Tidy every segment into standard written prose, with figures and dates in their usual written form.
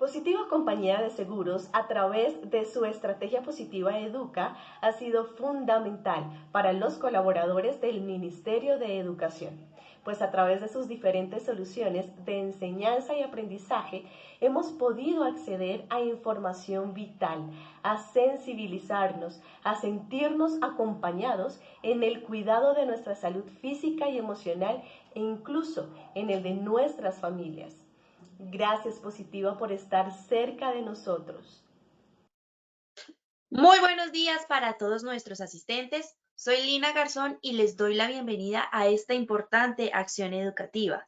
Positiva Compañía de Seguros, a través de su estrategia positiva Educa, ha sido fundamental para los colaboradores del Ministerio de Educación, pues a través de sus diferentes soluciones de enseñanza y aprendizaje hemos podido acceder a información vital, a sensibilizarnos, a sentirnos acompañados en el cuidado de nuestra salud física y emocional e incluso en el de nuestras familias. Gracias, Positiva, por estar cerca de nosotros. Muy buenos días para todos nuestros asistentes. Soy Lina Garzón y les doy la bienvenida a esta importante acción educativa.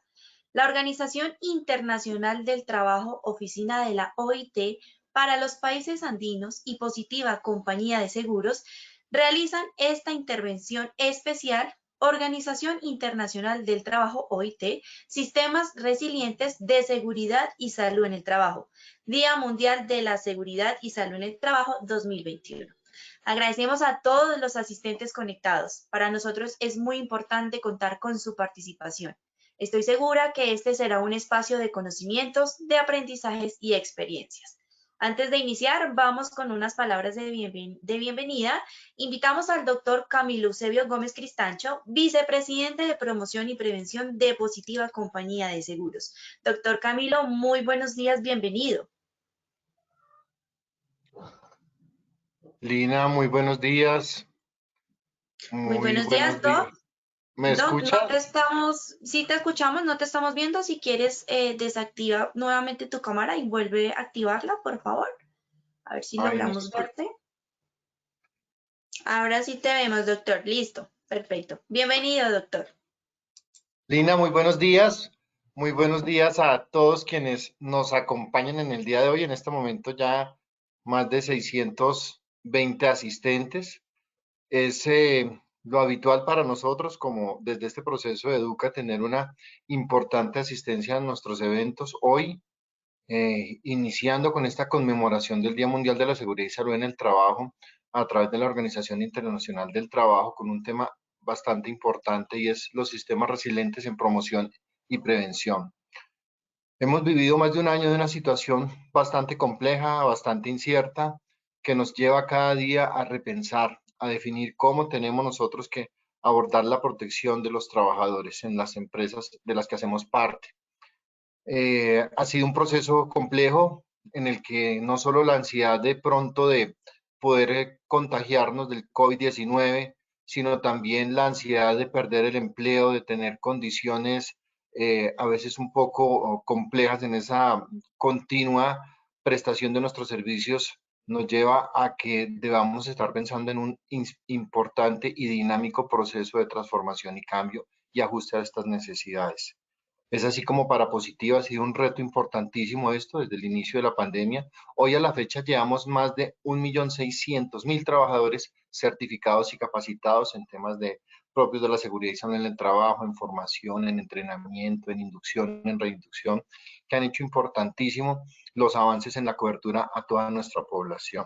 La Organización Internacional del Trabajo, Oficina de la OIT para los países andinos y Positiva Compañía de Seguros realizan esta intervención especial. Organización Internacional del Trabajo, OIT, Sistemas Resilientes de Seguridad y Salud en el Trabajo. Día Mundial de la Seguridad y Salud en el Trabajo 2021. Agradecemos a todos los asistentes conectados. Para nosotros es muy importante contar con su participación. Estoy segura que este será un espacio de conocimientos, de aprendizajes y experiencias. Antes de iniciar, vamos con unas palabras de bienvenida. Invitamos al doctor Camilo Eusebio Gómez Cristancho, vicepresidente de Promoción y Prevención de Positiva Compañía de Seguros. Doctor Camilo, muy buenos días, bienvenido. Lina, muy buenos días. Muy Muy buenos días, buenos días. Doc. ¿Me Doc, no te escuchas? estamos, sí te escuchamos, no te estamos viendo. Si quieres, desactiva nuevamente tu cámara y vuelve a activarla, por favor. A ver si Ay, no logramos estoy. verte. Ahora sí te vemos, doctor. Listo, perfecto. Bienvenido, doctor. Lina, muy buenos días. Muy buenos días a todos quienes nos acompañan en el día de hoy. En este momento ya más de 620 asistentes. Es lo habitual para nosotros, como desde este proceso de Educa, tener una importante asistencia en nuestros eventos. Hoy, iniciando con esta conmemoración del Día Mundial de la Seguridad y Salud en el Trabajo a través de la Organización Internacional del Trabajo, con un tema bastante importante y es los sistemas resilientes en promoción y prevención. Hemos vivido más de un año de una situación bastante compleja, bastante incierta, que nos lleva cada día a repensar, a definir cómo tenemos nosotros que abordar la protección de los trabajadores en las empresas de las que hacemos parte. Ha sido un proceso complejo en el que no solo la ansiedad de pronto de poder contagiarnos del COVID-19, sino también la ansiedad de perder el empleo, de tener condiciones a veces un poco complejas en esa continua prestación de nuestros servicios, nos lleva a que debamos estar pensando en un importante y dinámico proceso de transformación y cambio y ajuste a estas necesidades. Es así como para Positiva ha sido un reto importantísimo esto desde el inicio de la pandemia. Hoy a la fecha llevamos más de 1.600.000 trabajadores certificados y capacitados en temas propios de la seguridad y salud en el trabajo, en formación, en entrenamiento, en inducción, en reinducción, que han hecho importantísimo los avances en la cobertura a toda nuestra población.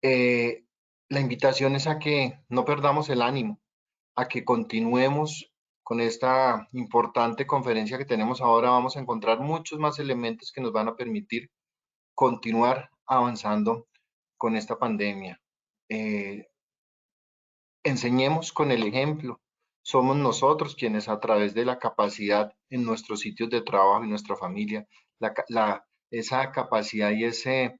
La invitación es a que no perdamos el ánimo, a que continuemos con esta importante conferencia que tenemos ahora. Vamos a encontrar muchos más elementos que nos van a permitir continuar avanzando con esta pandemia. Enseñemos con el ejemplo. Somos nosotros quienes a través de la capacidad en nuestros sitios de trabajo y nuestra familia, esa capacidad y ese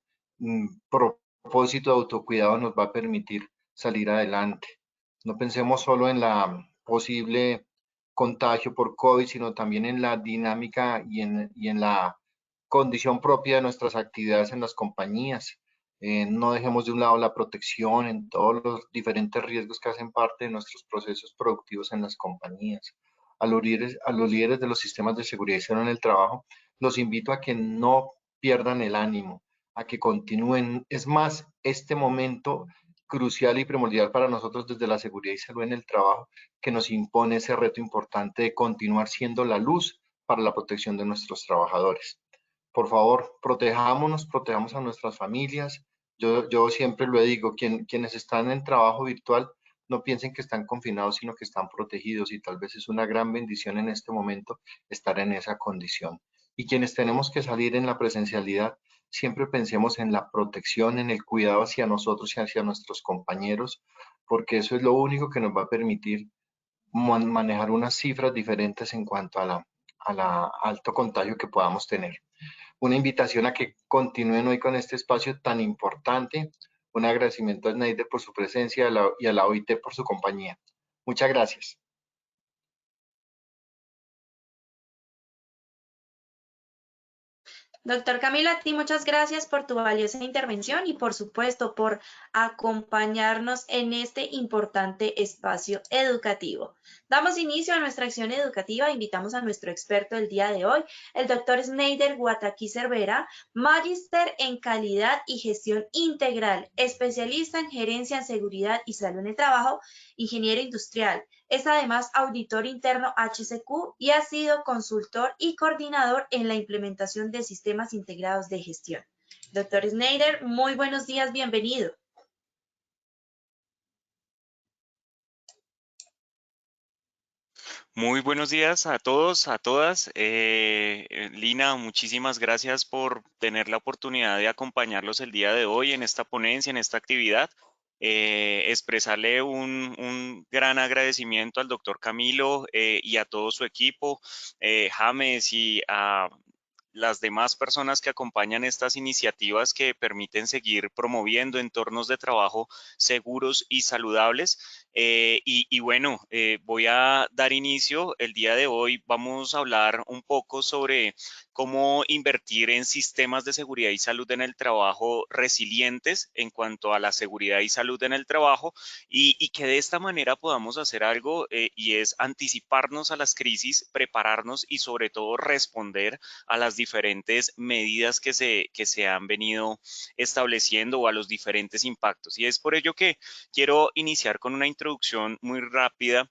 propósito de autocuidado nos va a permitir salir adelante. No pensemos solo en la posible contagio por COVID, sino también en la dinámica y en la condición propia de nuestras actividades en las compañías. No dejemos de un lado la protección en todos los diferentes riesgos que hacen parte de nuestros procesos productivos en las compañías. A los líderes de los sistemas de seguridad y salud en el trabajo, los invito a que no pierdan el ánimo, a que continúen. Es más, este momento crucial y primordial para nosotros desde la seguridad y salud en el trabajo, que nos impone ese reto importante de continuar siendo la luz para la protección de nuestros trabajadores. Por favor, protejámonos, protejamos a nuestras familias. Yo siempre lo digo, quienes están en trabajo virtual, no piensen que están confinados, sino que están protegidos y tal vez es una gran bendición en este momento estar en esa condición. Y quienes tenemos que salir en la presencialidad, siempre pensemos en la protección, en el cuidado hacia nosotros y hacia nuestros compañeros, porque eso es lo único que nos va a permitir manejar unas cifras diferentes en cuanto a la alto contagio que podamos tener. Una invitación a que continúen hoy con este espacio tan importante. Un agradecimiento a Snyder por su presencia y a la OIT por su compañía. Muchas gracias. Doctor Camilo, a ti muchas gracias por tu valiosa intervención y por supuesto por acompañarnos en este importante espacio educativo. Damos inicio a nuestra acción educativa. Invitamos a nuestro experto del día de hoy, el doctor Snyder Guataqui Cervera, magíster en calidad y gestión integral, especialista en gerencia en seguridad y salud en el trabajo, ingeniero industrial. Es además auditor interno HCQ y ha sido consultor y coordinador en la implementación de sistemas integrados de gestión. Doctor Snyder, muy buenos días, bienvenido. Muy buenos días a todos, a todas. Lina, muchísimas gracias por tener la oportunidad de acompañarlos el día de hoy en esta ponencia, en esta actividad. Expresarle un gran agradecimiento al doctor Camilo y a todo su equipo, James y a las demás personas que acompañan estas iniciativas que permiten seguir promoviendo entornos de trabajo seguros y saludables. Bueno, voy a dar inicio. El día de hoy vamos a hablar un poco sobre cómo invertir en sistemas de seguridad y salud en el trabajo resilientes en cuanto a la seguridad y salud en el trabajo y que de esta manera podamos hacer algo y es anticiparnos a las crisis, prepararnos y sobre todo responder a las diferentes medidas que se han venido estableciendo o a los diferentes impactos. Y es por ello que quiero iniciar con una introducción muy rápida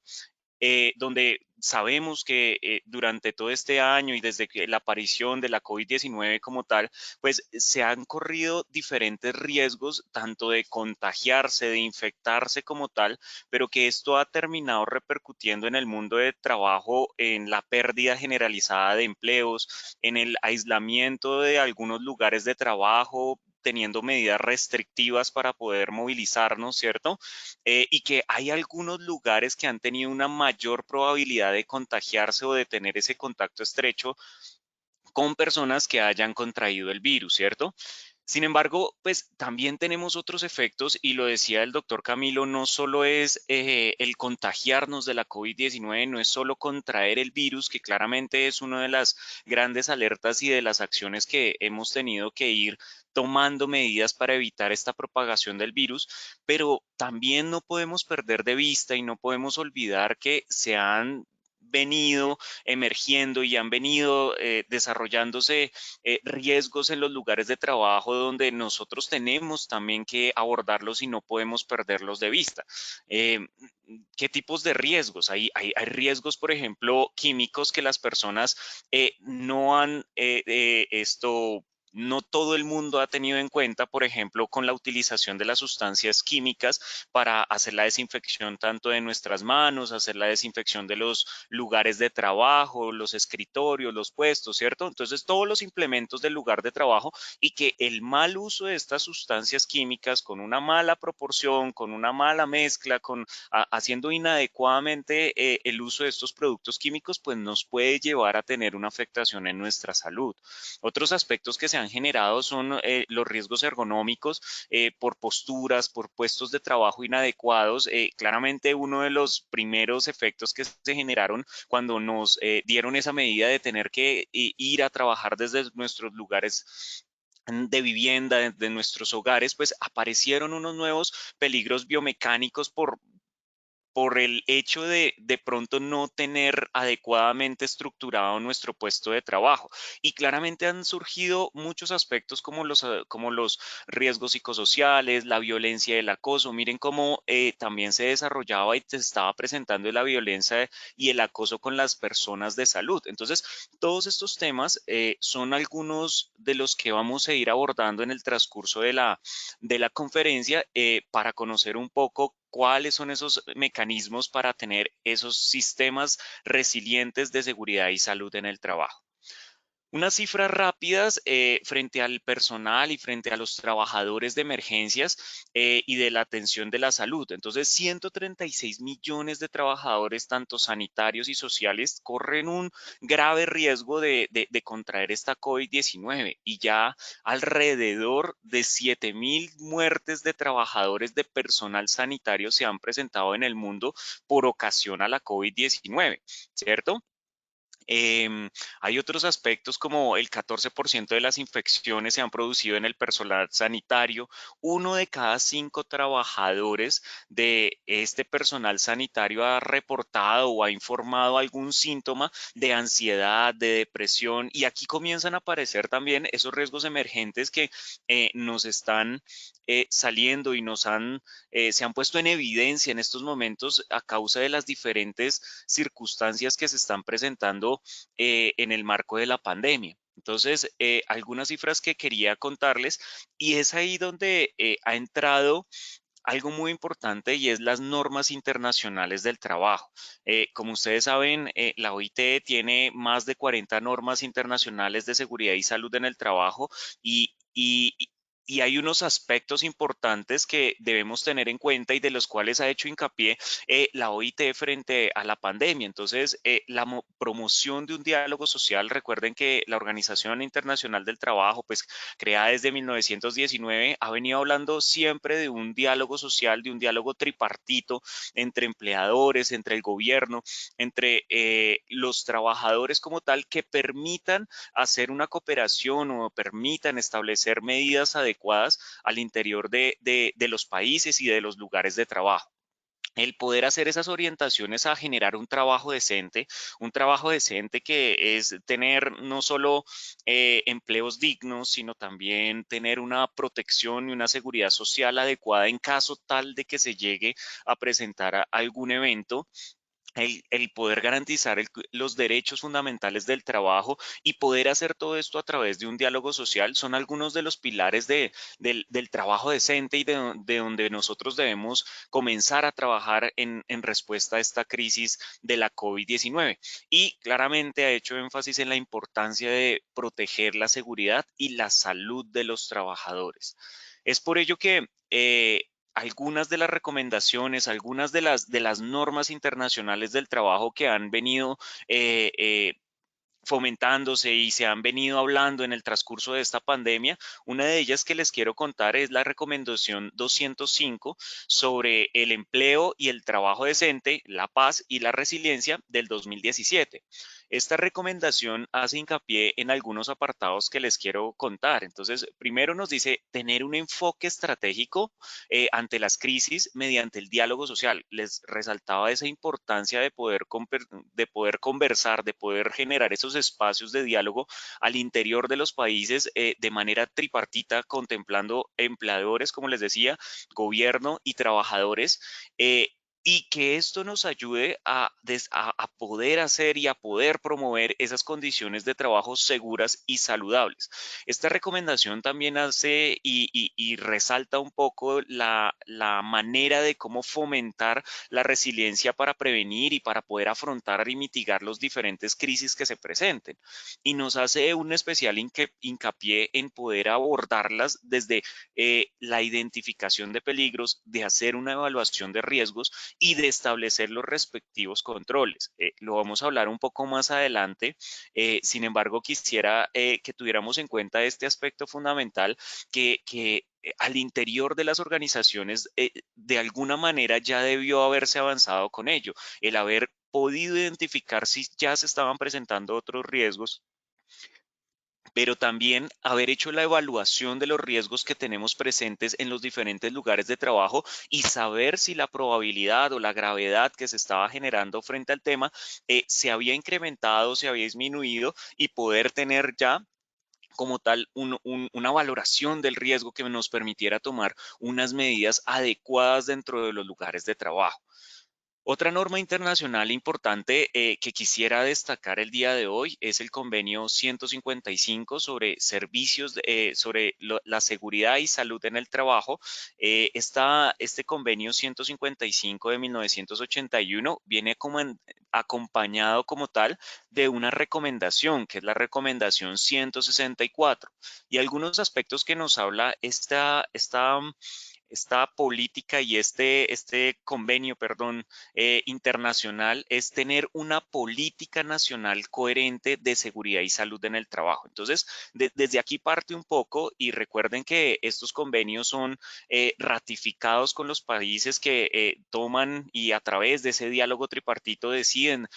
donde sabemos que durante todo este año y desde que la aparición de la COVID-19 como tal, pues se han corrido diferentes riesgos, tanto de contagiarse, de infectarse como tal, pero que esto ha terminado repercutiendo en el mundo de trabajo, en la pérdida generalizada de empleos, en el aislamiento de algunos lugares de trabajo, teniendo medidas restrictivas para poder movilizarnos, ¿cierto? Y que hay algunos lugares que han tenido una mayor probabilidad de contagiarse o de tener ese contacto estrecho con personas que hayan contraído el virus, ¿cierto? Sin embargo, pues también tenemos otros efectos y lo decía el doctor Camilo, no solo es el contagiarnos de la COVID-19, no es solo contraer el virus, que claramente es una de las grandes alertas y de las acciones que hemos tenido que ir tomando medidas para evitar esta propagación del virus, pero también no podemos perder de vista y no podemos olvidar que se han venido emergiendo y han venido desarrollándose riesgos en los lugares de trabajo donde nosotros tenemos también que abordarlos y no podemos perderlos de vista. Eh, ¿Qué tipos de riesgos? Hay riesgos, por ejemplo, químicos que las personas no han esto no todo el mundo ha tenido en cuenta, por ejemplo, con la utilización de las sustancias químicas para hacer la desinfección tanto de nuestras manos, hacer la desinfección de los lugares de trabajo, los escritorios, los puestos, ¿cierto? Entonces, todos los implementos del lugar de trabajo y que el mal uso de estas sustancias químicas con una mala proporción, con una mala mezcla, haciendo inadecuadamente el uso de estos productos químicos, pues nos puede llevar a tener una afectación en nuestra salud. Otros aspectos que se han generado son los riesgos ergonómicos por posturas, por puestos de trabajo inadecuados. Claramente uno de los primeros efectos que se generaron cuando nos dieron esa medida de tener que ir a trabajar desde nuestros lugares de vivienda, de nuestros hogares, pues aparecieron unos nuevos peligros biomecánicos por el hecho de pronto no tener adecuadamente estructurado nuestro puesto de trabajo. Y claramente han surgido muchos aspectos como los riesgos psicosociales, la violencia y el acoso. Miren cómo también se desarrollaba y se estaba presentando la violencia y el acoso con las personas de salud. Entonces, todos estos temas son algunos de los que vamos a ir abordando en el transcurso de la conferencia para conocer un poco cuáles son esos mecanismos para tener esos sistemas resilientes de seguridad y salud en el trabajo. Unas cifras rápidas frente al personal y frente a los trabajadores de emergencias y de la atención de la salud. Entonces, 136 millones de trabajadores, tanto sanitarios y sociales, corren un grave riesgo de contraer esta COVID-19 y ya alrededor de 7.000 muertes de trabajadores de personal sanitario se han presentado en el mundo por ocasión a la COVID-19, ¿cierto? Hay otros aspectos como el 14% de las infecciones se han producido en el personal sanitario. Uno de cada 5 trabajadores de este personal sanitario ha reportado o ha informado algún síntoma de ansiedad, de depresión, y aquí comienzan a aparecer también esos riesgos emergentes que nos están saliendo y se han puesto en evidencia en estos momentos a causa de las diferentes circunstancias que se están presentando en el marco de la pandemia. Entonces, algunas cifras que quería contarles, y es ahí donde ha entrado algo muy importante, y es las normas internacionales del trabajo. Como ustedes saben, la OIT tiene más de 40 normas internacionales de seguridad y salud en el trabajo, y hay unos aspectos importantes que debemos tener en cuenta y de los cuales ha hecho hincapié la OIT frente a la pandemia. Entonces, la promoción de un diálogo social. Recuerden que la Organización Internacional del Trabajo, pues creada desde 1919, ha venido hablando siempre de un diálogo social, de un diálogo tripartito entre empleadores, entre el gobierno, entre los trabajadores como tal, que permitan hacer una cooperación o permitan establecer medidas adecuadas al interior de los países y de los lugares de trabajo. El poder hacer esas orientaciones a generar un trabajo decente que es tener no solo empleos dignos, sino también tener una protección y una seguridad social adecuada en caso tal de que se llegue a presentar algún evento. El poder garantizar los derechos fundamentales del trabajo y poder hacer todo esto a través de un diálogo social son algunos de los pilares del trabajo decente y de donde nosotros debemos comenzar a trabajar en respuesta a esta crisis de la COVID-19. Y claramente ha hecho énfasis en la importancia de proteger la seguridad y la salud de los trabajadores. Es por ello que algunas de las recomendaciones, algunas de las normas internacionales del trabajo que han venido fomentándose y se han venido hablando en el transcurso de esta pandemia. Una de ellas que les quiero contar es la recomendación 205 sobre el empleo y el trabajo decente, la paz y la resiliencia del 2017. Esta recomendación hace hincapié en algunos apartados que les quiero contar. Entonces, primero nos dice tener un enfoque estratégico ante las crisis mediante el diálogo social. Les resaltaba esa importancia de poder conversar, de poder generar esos espacios de diálogo al interior de los países de manera tripartita, contemplando empleadores, como les decía, gobierno y trabajadores. Y que esto nos ayude a poder hacer y a poder promover esas condiciones de trabajo seguras y saludables. Esta recomendación también hace y resalta un poco la manera de cómo fomentar la resiliencia para prevenir y para poder afrontar y mitigar los diferentes crisis que se presenten. Y nos hace un especial hincapié en poder abordarlas desde la identificación de peligros, de hacer una evaluación de riesgos y de establecer los respectivos controles. Lo vamos a hablar un poco más adelante. Sin embargo, quisiera que tuviéramos en cuenta este aspecto fundamental que al interior de las organizaciones de alguna manera ya debió haberse avanzado con ello, el haber podido identificar si ya se estaban presentando otros riesgos, pero también haber hecho la evaluación de los riesgos que tenemos presentes en los diferentes lugares de trabajo y saber si la probabilidad o la gravedad que se estaba generando frente al tema se había incrementado, se había disminuido, y poder tener ya como tal una valoración del riesgo que nos permitiera tomar unas medidas adecuadas dentro de los lugares de trabajo. Otra norma internacional importante que quisiera destacar el día de hoy es el convenio 155 sobre servicios, sobre la seguridad y salud en el trabajo. Este convenio 155 de 1981 viene como acompañado como tal de una recomendación, que es la recomendación 164. Y algunos aspectos que nos habla esta política y este convenio, perdón, internacional es tener una política nacional coherente de seguridad y salud en el trabajo. Entonces, desde aquí parte un poco y recuerden que estos convenios son ratificados con los países que toman y a través de ese diálogo tripartito deciden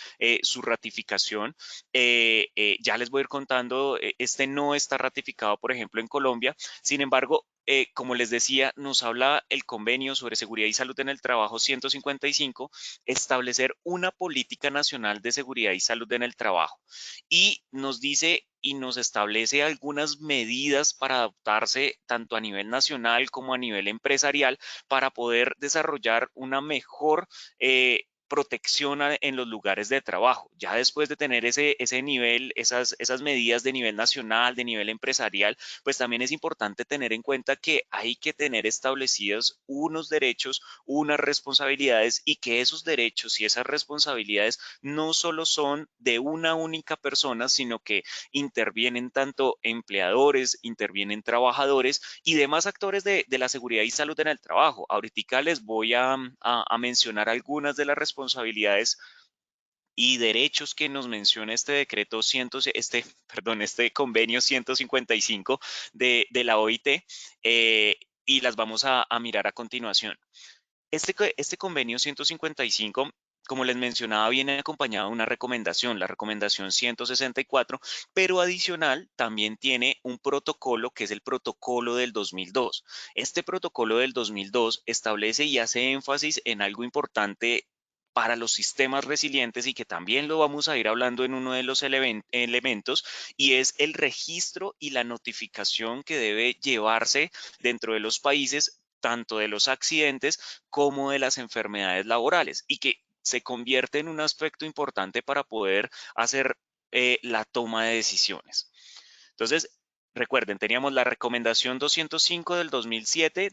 su ratificación. Ya les voy a ir contando, este no está ratificado, por ejemplo, en Colombia. Sin embargo, como les decía, nos habla el convenio sobre seguridad y salud en el trabajo 155, establecer una política nacional de seguridad y salud en el trabajo. Y nos dice y nos establece algunas medidas para adaptarse tanto a nivel nacional como a nivel empresarial para poder desarrollar una mejor protección en los lugares de trabajo. Ya después de tener ese nivel, esas medidas de nivel nacional, de nivel empresarial, pues también es importante tener en cuenta que hay que tener establecidos unos derechos, unas responsabilidades y que esos derechos y esas responsabilidades no solo son de una única persona, sino que intervienen tanto empleadores, intervienen trabajadores y demás actores de la seguridad y salud en el trabajo. Ahorita les voy a mencionar algunas de las responsabilidades y derechos que nos menciona este decreto este convenio 155 de la OIT, y las vamos a mirar a continuación. Este convenio 155, como les mencionaba, viene acompañado de una recomendación, la recomendación 164, pero adicional también tiene un protocolo que es el protocolo del 2002. Este protocolo del 2002 establece y hace énfasis en algo importante para los sistemas resilientes y que también lo vamos a ir hablando en uno de los elementos, y es el registro y la notificación que debe llevarse dentro de los países, tanto de los accidentes como de las enfermedades laborales, y que se convierte en un aspecto importante para poder hacer la toma de decisiones. Entonces, recuerden, teníamos la recomendación 205 del 2007,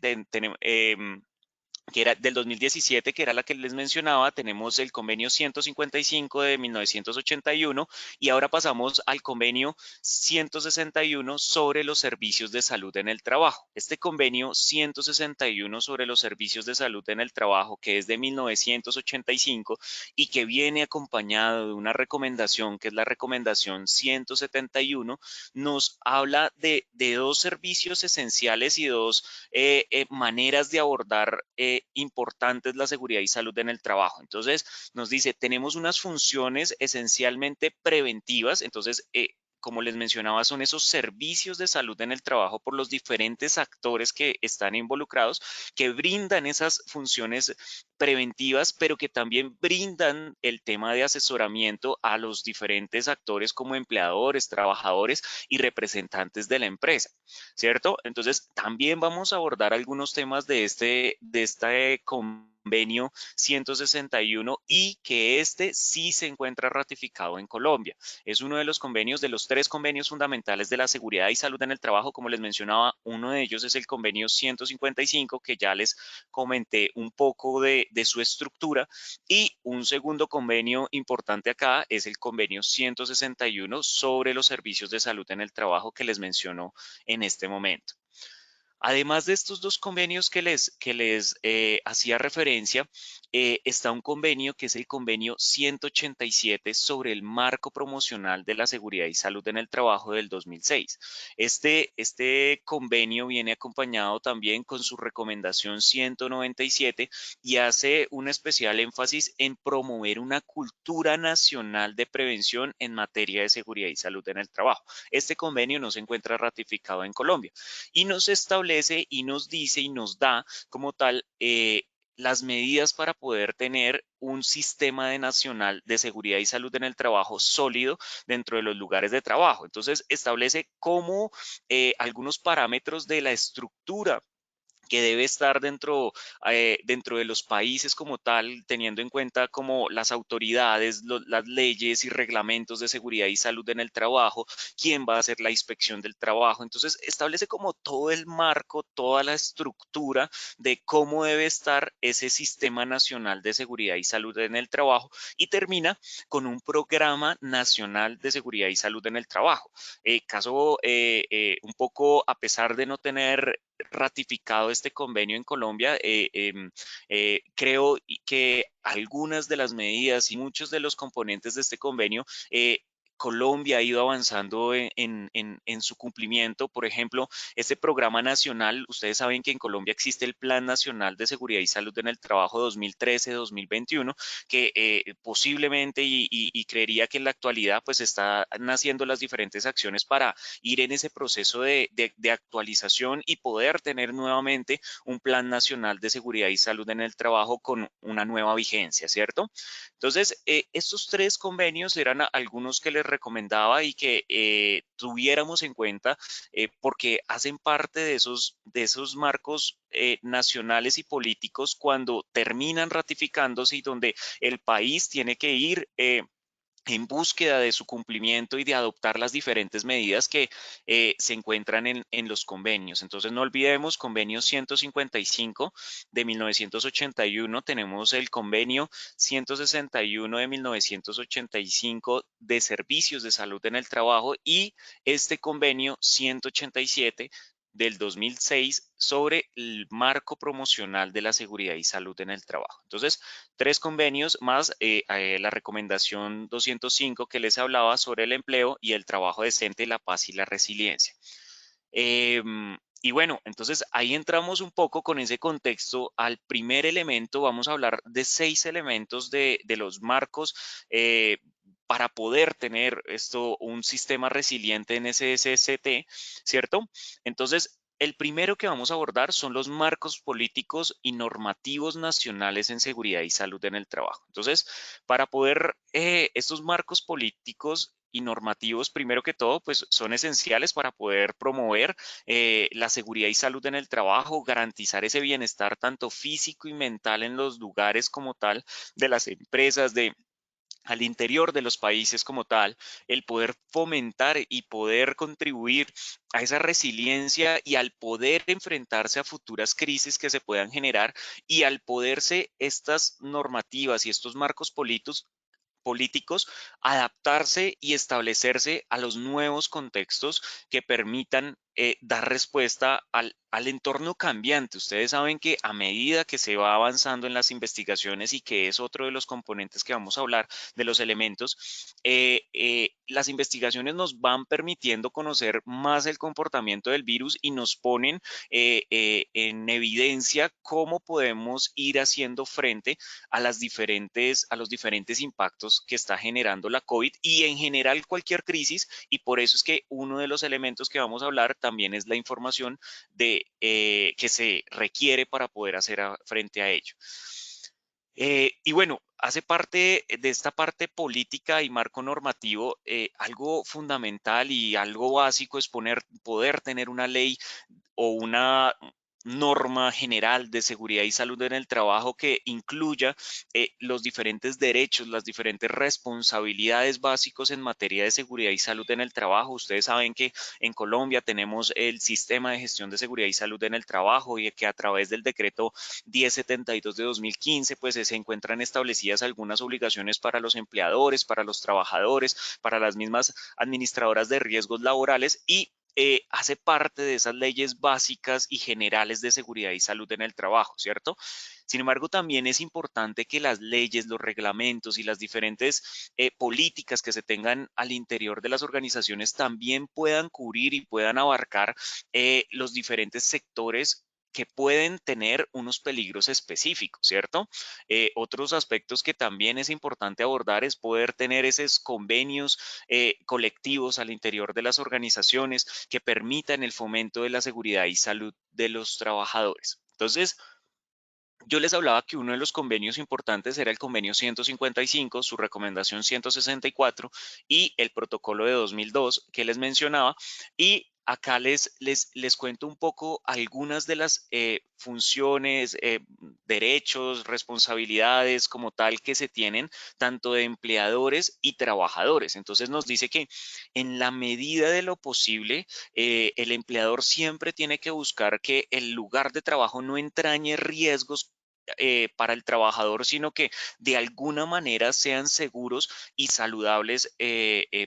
que era del 2017, que era la que les mencionaba. Tenemos el convenio 155 de 1981 y ahora pasamos al convenio 161 sobre los servicios de salud en el trabajo. Este convenio 161 sobre los servicios de salud en el trabajo, que es de 1985 y que viene acompañado de una recomendación, que es la recomendación 171, nos habla de dos servicios esenciales y dos maneras de abordar importantes la seguridad y salud en el trabajo. Entonces, nos dice, tenemos unas funciones esencialmente preventivas. Entonces, como les mencionaba, son esos servicios de salud en el trabajo por los diferentes actores que están involucrados, que brindan esas funciones preventivas, pero que también brindan el tema de asesoramiento a los diferentes actores como empleadores, trabajadores y representantes de la empresa, ¿cierto? Entonces, también vamos a abordar algunos temas de este convenio 161 y que este sí se encuentra ratificado en Colombia. Es uno de los convenios, de los tres convenios fundamentales de la seguridad y salud en el trabajo. Como les mencionaba, uno de ellos es el convenio 155, que ya les comenté un poco de su estructura, y un segundo convenio importante acá es el convenio 161 sobre los servicios de salud en el trabajo que les menciono en este momento. Además de estos dos convenios que les hacía referencia, está un convenio que es el convenio 187 sobre el marco promocional de la seguridad y salud en el trabajo del 2006. Este convenio viene acompañado también con su recomendación 197 y hace un especial énfasis en promover una cultura nacional de prevención en materia de seguridad y salud en el trabajo. Este convenio no se encuentra ratificado en Colombia y nos establece y nos dice y nos da como tal las medidas para poder tener un sistema nacional de seguridad y salud en el trabajo sólido dentro de los lugares de trabajo. Entonces establece como algunos parámetros de la estructura que debe estar dentro de los países como tal, teniendo en cuenta como las autoridades, las leyes y reglamentos de seguridad y salud en el trabajo, quién va a hacer la inspección del trabajo. Entonces, establece como todo el marco, toda la estructura de cómo debe estar ese sistema nacional de seguridad y salud en el trabajo y termina con un programa nacional de seguridad y salud en el trabajo. Un poco, a pesar de no tener ratificado este convenio en Colombia, creo que algunas de las medidas y muchos de los componentes de este convenio Colombia ha ido avanzando en su cumplimiento. Por ejemplo, este programa nacional, ustedes saben que en Colombia existe el Plan Nacional de Seguridad y Salud en el Trabajo 2013-2021, que posiblemente y creería que en la actualidad pues están naciendo las diferentes acciones para ir en ese proceso de actualización y poder tener nuevamente un Plan Nacional de Seguridad y Salud en el Trabajo con una nueva vigencia, ¿cierto? Entonces, estos tres convenios eran algunos que les recomendaba y que tuviéramos en cuenta porque hacen parte de esos marcos nacionales y políticos cuando terminan ratificándose y donde el país tiene que ir en búsqueda de su cumplimiento y de adoptar las diferentes medidas que se encuentran en los convenios. Entonces, no olvidemos, convenio 155 de 1981, tenemos el convenio 161 de 1985 de servicios de salud en el trabajo y este convenio 187 del 2006 sobre el marco promocional de la seguridad y salud en el trabajo. Entonces, tres convenios más la recomendación 205 que les hablaba sobre el empleo y el trabajo decente, la paz y la resiliencia. Y bueno, entonces ahí entramos un poco con ese contexto al primer elemento. Vamos a hablar de 6 elementos de los marcos para poder tener un sistema resiliente en SSST, ¿cierto? Entonces, el primero que vamos a abordar son los marcos políticos y normativos nacionales en seguridad y salud en el trabajo. Entonces, para poder, estos marcos políticos y normativos, primero que todo, pues son esenciales para poder promover la seguridad y salud en el trabajo, garantizar ese bienestar tanto físico y mental en los lugares como tal de las empresas, al interior de los países como tal, el poder fomentar y poder contribuir a esa resiliencia y al poder enfrentarse a futuras crisis que se puedan generar y al poderse estas normativas y estos marcos políticos adaptarse y establecerse a los nuevos contextos que permitan dar respuesta al entorno cambiante. Ustedes saben que a medida que se va avanzando en las investigaciones y que es otro de los componentes que vamos a hablar de los elementos, las investigaciones nos van permitiendo conocer más el comportamiento del virus y nos ponen en evidencia cómo podemos ir haciendo frente a los diferentes impactos que está generando la COVID y en general cualquier crisis, y por eso es que uno de los elementos que vamos a hablar también es la información que se requiere para poder hacer frente a ello. Y bueno, hace parte de esta parte política y marco normativo, algo fundamental y algo básico es poder tener una ley o una norma general de seguridad y salud en el trabajo que incluya los diferentes derechos, las diferentes responsabilidades básicos en materia de seguridad y salud en el trabajo. Ustedes saben que en Colombia tenemos el sistema de gestión de seguridad y salud en el trabajo y que a través del decreto 1072 de 2015 pues se encuentran establecidas algunas obligaciones para los empleadores, para los trabajadores, para las mismas administradoras de riesgos laborales y hace parte de esas leyes básicas y generales de seguridad y salud en el trabajo, ¿cierto? Sin embargo, también es importante que las leyes, los reglamentos y las diferentes políticas que se tengan al interior de las organizaciones también puedan cubrir y puedan abarcar los diferentes sectores que pueden tener unos peligros específicos, ¿cierto? Otros aspectos que también es importante abordar es poder tener esos convenios colectivos al interior de las organizaciones que permitan el fomento de la seguridad y salud de los trabajadores. Entonces, yo les hablaba que uno de los convenios importantes era el convenio 155, su recomendación 164 y el protocolo de 2002 que les mencionaba. Y acá les cuento un poco algunas de las funciones, derechos, responsabilidades como tal que se tienen tanto de empleadores y trabajadores. Entonces nos dice que en la medida de lo posible, el empleador siempre tiene que buscar que el lugar de trabajo no entrañe riesgos para el trabajador, sino que de alguna manera sean seguros y saludables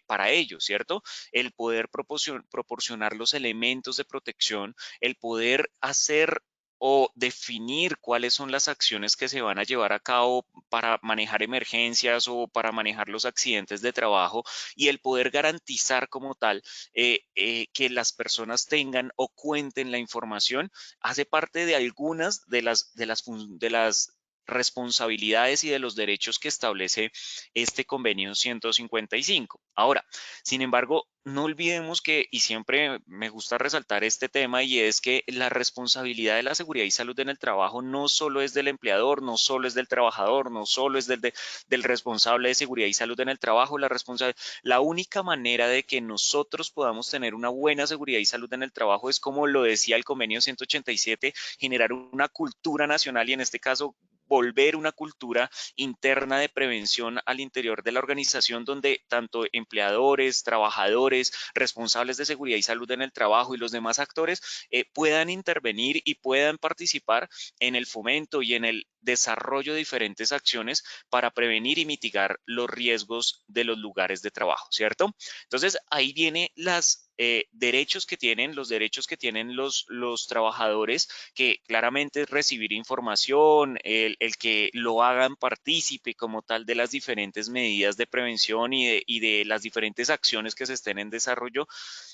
para ellos, ¿cierto? El poder proporcionar los elementos de protección, el poder hacer o definir cuáles son las acciones que se van a llevar a cabo para manejar emergencias o para manejar los accidentes de trabajo y el poder garantizar como tal que las personas tengan o cuenten la información hace parte de algunas de las responsabilidades y de los derechos que establece este convenio 155. Ahora, sin embargo, no olvidemos que, y siempre me gusta resaltar este tema, y es que la responsabilidad de la seguridad y salud en el trabajo no solo es del empleador, no solo es del trabajador, no solo es del responsable de seguridad y salud en el trabajo, la única manera de que nosotros podamos tener una buena seguridad y salud en el trabajo es, como lo decía el convenio 187, generar una cultura nacional y en este caso volver una cultura interna de prevención al interior de la organización donde tanto empleadores, trabajadores, responsables de seguridad y salud en el trabajo y los demás actores puedan intervenir y puedan participar en el fomento y en el desarrollo de diferentes acciones para prevenir y mitigar los riesgos de los lugares de trabajo, ¿cierto? Entonces, ahí vienen los derechos que tienen los trabajadores, que claramente es recibir información, el que lo hagan partícipe como tal de las diferentes medidas de prevención y de las diferentes acciones que se estén en desarrollo.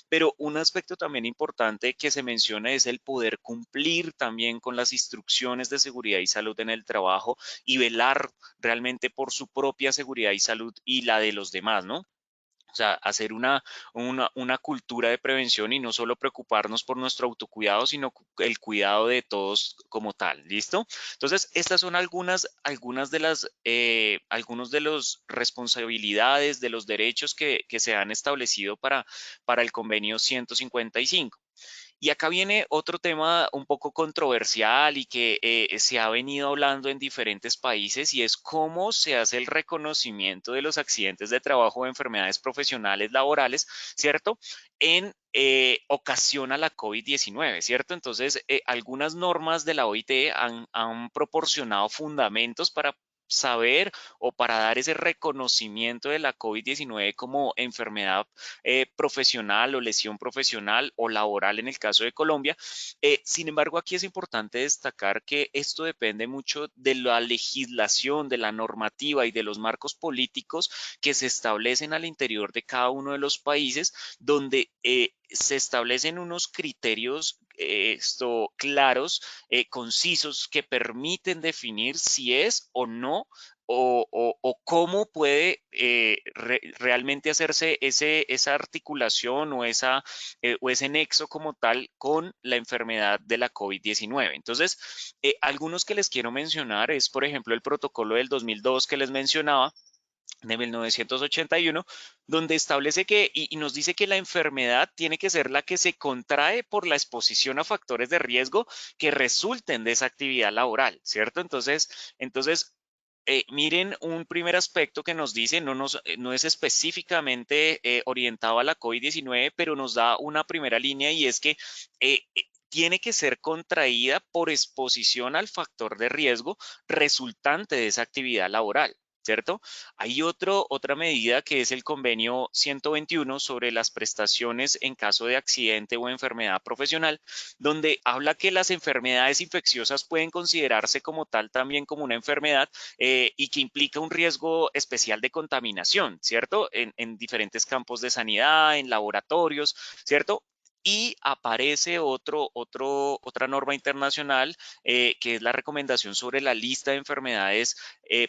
Pero un aspecto también importante que se menciona es el poder cumplir también con las instrucciones de seguridad y salud en el trabajo y velar realmente por su propia seguridad y salud y la de los demás, ¿no? O sea, hacer una cultura de prevención y no solo preocuparnos por nuestro autocuidado, sino el cuidado de todos como tal. ¿Listo? Entonces, estas son algunas de algunos de los responsabilidades, de los derechos que se han establecido para el convenio 155. Y acá viene otro tema un poco controversial y que se ha venido hablando en diferentes países y es cómo se hace el reconocimiento de los accidentes de trabajo o enfermedades profesionales laborales, ¿cierto? En ocasión a la COVID-19, ¿cierto? Entonces, algunas normas de la OIT han proporcionado fundamentos para saber o para dar ese reconocimiento de la COVID-19 como enfermedad profesional o lesión profesional o laboral en el caso de Colombia. Sin embargo, aquí es importante destacar que esto depende mucho de la legislación, de la normativa y de los marcos políticos que se establecen al interior de cada uno de los países, donde se establecen unos criterios claros, concisos, que permiten definir si es o no o cómo puede realmente hacerse esa articulación o ese nexo como tal con la enfermedad de la COVID-19. Entonces, algunos que les quiero mencionar es, por ejemplo, el protocolo del 2002 que les mencionaba, de 1981, donde establece y nos dice que la enfermedad tiene que ser la que se contrae por la exposición a factores de riesgo que resulten de esa actividad laboral, ¿cierto? Entonces miren un primer aspecto que nos dice, no es específicamente orientado a la COVID-19, pero nos da una primera línea y es que tiene que ser contraída por exposición al factor de riesgo resultante de esa actividad laboral. ¿Cierto? Hay otra medida que es el convenio 121 sobre las prestaciones en caso de accidente o enfermedad profesional, donde habla que las enfermedades infecciosas pueden considerarse como tal también como una enfermedad y que implica un riesgo especial de contaminación, ¿cierto? En diferentes campos de sanidad, en laboratorios, ¿cierto? Y aparece otra norma internacional que es la recomendación sobre la lista de enfermedades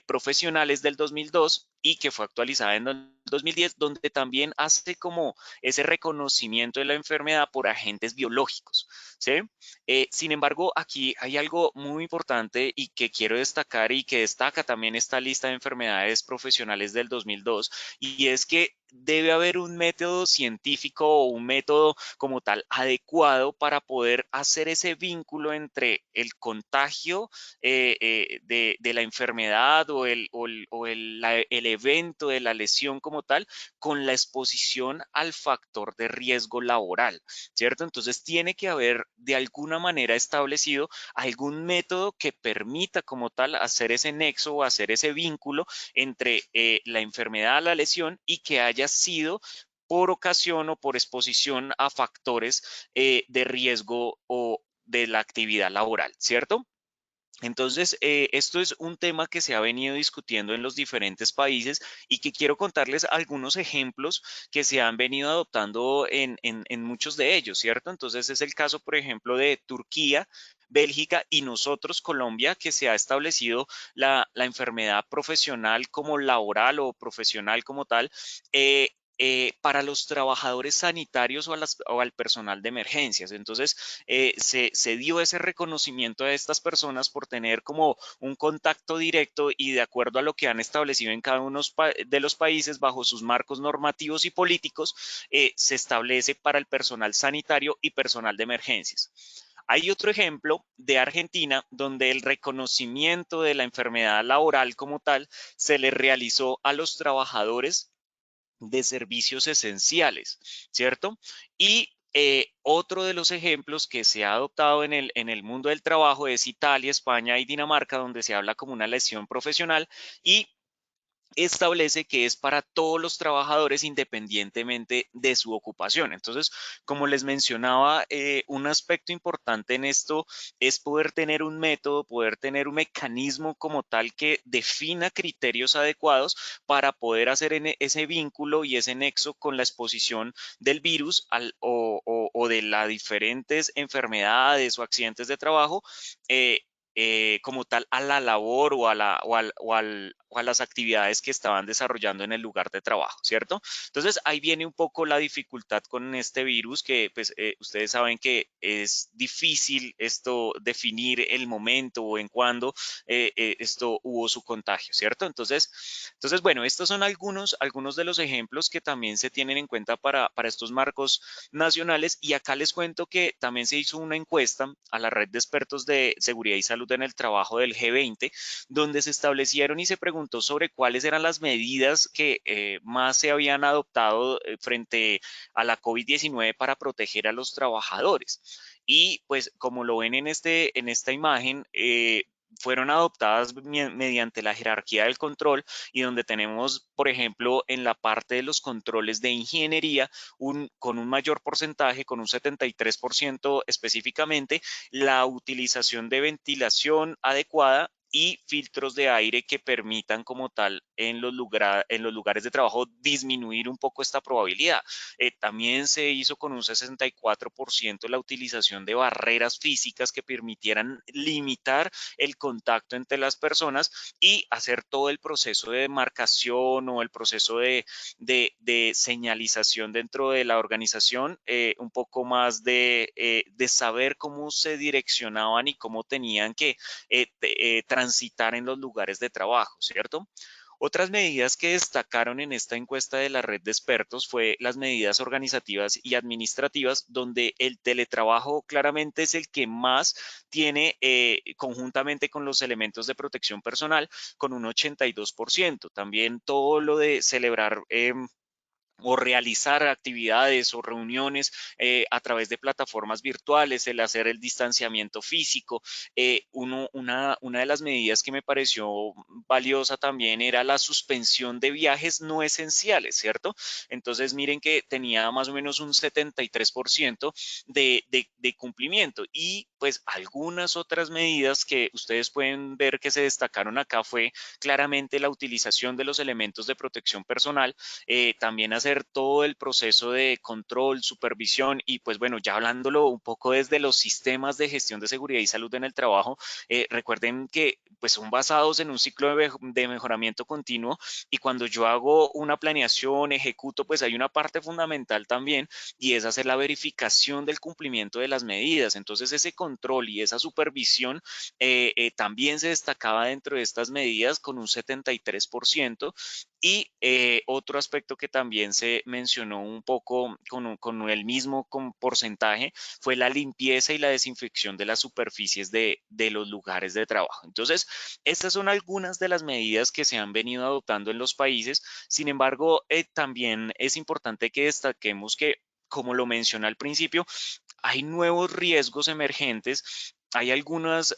profesionales del 2002 y que fue actualizada en 2010, donde también hace como ese reconocimiento de la enfermedad por agentes biológicos, ¿sí? Sin embargo, aquí hay algo muy importante y que quiero destacar y que destaca también esta lista de enfermedades profesionales del 2002, y es que debe haber un método científico o un método como tal adecuado para poder hacer ese vínculo entre el contagio de la enfermedad el evento de la lesión como tal con la exposición al factor de riesgo laboral, ¿cierto? Entonces tiene que haber de alguna manera establecido algún método que permita como tal hacer ese nexo o hacer ese vínculo entre la enfermedad, la lesión y que haya sido por ocasión o por exposición a factores de riesgo o de la actividad laboral, ¿cierto? Entonces, esto es un tema que se ha venido discutiendo en los diferentes países y que quiero contarles algunos ejemplos que se han venido adoptando en muchos de ellos, ¿cierto? Entonces, es el caso, por ejemplo, de Turquía, Bélgica y nosotros, Colombia, que se ha establecido la enfermedad profesional como laboral o profesional como tal. Para los trabajadores sanitarios o al personal de emergencias. Entonces, se dio ese reconocimiento a estas personas por tener como un contacto directo y de acuerdo a lo que han establecido en cada uno de los países bajo sus marcos normativos y políticos, se establece para el personal sanitario y personal de emergencias. Hay otro ejemplo de Argentina donde el reconocimiento de la enfermedad laboral como tal se le realizó a los trabajadores de servicios esenciales, ¿cierto? Y otro de los ejemplos que se ha adoptado en el mundo del trabajo es Italia, España y Dinamarca, donde se habla como una lesión profesional y establece que es para todos los trabajadores independientemente de su ocupación. Entonces, como les mencionaba, un aspecto importante en esto es poder tener un método, poder tener un mecanismo como tal que defina criterios adecuados para poder hacer ese vínculo y ese nexo con la exposición del virus o de las diferentes enfermedades o accidentes de trabajo. Como tal a la labor o a las actividades que estaban desarrollando en el lugar de trabajo, ¿cierto? Entonces ahí viene un poco la dificultad con este virus que pues ustedes saben que es difícil esto definir el momento o en cuándo esto hubo su contagio, ¿cierto? Entonces bueno, estos son algunos de los ejemplos que también se tienen en cuenta para estos marcos nacionales y acá les cuento que también se hizo una encuesta a la red de expertos de seguridad y salud en el trabajo del G20, donde se establecieron y se preguntó sobre cuáles eran las medidas que más se habían adoptado frente a la COVID-19 para proteger a los trabajadores. Y pues como lo ven en esta imagen, fueron adoptadas mediante la jerarquía del control y donde tenemos, por ejemplo, en la parte de los controles de ingeniería, con un mayor porcentaje, con un 73% específicamente, la utilización de ventilación adecuada y filtros de aire que permitan como tal en los lugares de trabajo disminuir un poco esta probabilidad. También se hizo con un 64% la utilización de barreras físicas que permitieran limitar el contacto entre las personas y hacer todo el proceso de demarcación o el proceso de señalización dentro de la organización, un poco más de saber cómo se direccionaban y cómo tenían que transitar en los lugares de trabajo, ¿cierto? Otras medidas que destacaron en esta encuesta de la red de expertos fue las medidas organizativas y administrativas, donde el teletrabajo claramente es el que más tiene conjuntamente con los elementos de protección personal, con un 82%. También todo lo de celebrar o realizar actividades o reuniones a través de plataformas virtuales, el hacer el distanciamiento físico. Una de las medidas que me pareció valiosa también era la suspensión de viajes no esenciales, ¿cierto? Entonces miren que tenía más o menos un 73% de cumplimiento y pues algunas otras medidas que ustedes pueden ver que se destacaron acá fue claramente la utilización de los elementos de protección personal, también hacer todo el proceso de control, supervisión y pues bueno, ya hablándolo un poco desde los sistemas de gestión de seguridad y salud en el trabajo, recuerden que pues son basados en un ciclo de mejoramiento continuo, y cuando yo hago una planeación, ejecuto, pues hay una parte fundamental también, y es hacer la verificación del cumplimiento de las medidas. Entonces ese control y esa supervisión también se destacaba dentro de estas medidas con un 73%. Y otro aspecto que también se mencionó un poco con el mismo porcentaje fue la limpieza y la desinfección de las superficies de los lugares de trabajo. Entonces, estas son algunas de las medidas que se han venido adoptando en los países. Sin embargo, también es importante que destaquemos que, como lo mencioné al principio, hay nuevos riesgos emergentes. Hay algunos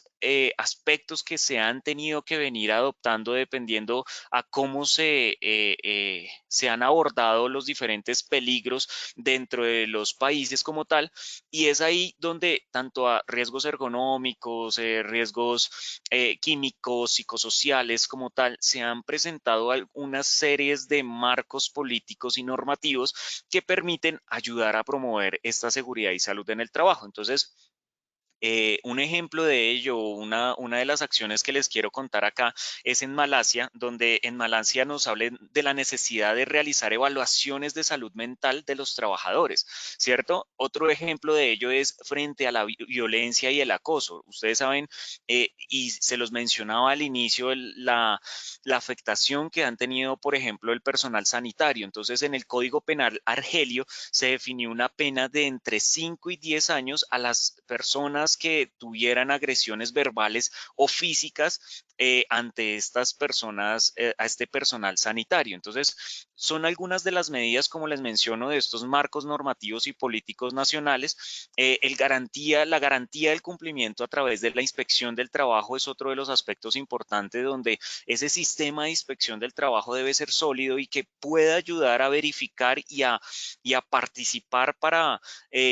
aspectos que se han tenido que venir adoptando dependiendo a cómo se han abordado los diferentes peligros dentro de los países como tal, y es ahí donde tanto a riesgos ergonómicos, riesgos químicos, psicosociales como tal, se han presentado algunas series de marcos políticos y normativos que permiten ayudar a promover esta seguridad y salud en el trabajo. Entonces, un ejemplo de ello, una de las acciones que les quiero contar acá es en Malasia, donde en Malasia nos hablan de la necesidad de realizar evaluaciones de salud mental de los trabajadores, ¿cierto? Otro ejemplo de ello es frente a la violencia y el acoso. Ustedes saben, y se los mencionaba al inicio, la afectación que han tenido, por ejemplo, el personal sanitario. Entonces, en el Código Penal argelio se definió una pena de entre 5 y 10 años a las personas que tuvieran agresiones verbales o físicas ante estas personas, a este personal sanitario. Entonces, son algunas de las medidas, como les menciono, de estos marcos normativos y políticos nacionales. La garantía del cumplimiento a través de la inspección del trabajo es otro de los aspectos importantes, donde ese sistema de inspección del trabajo debe ser sólido y que pueda ayudar a verificar y a participar para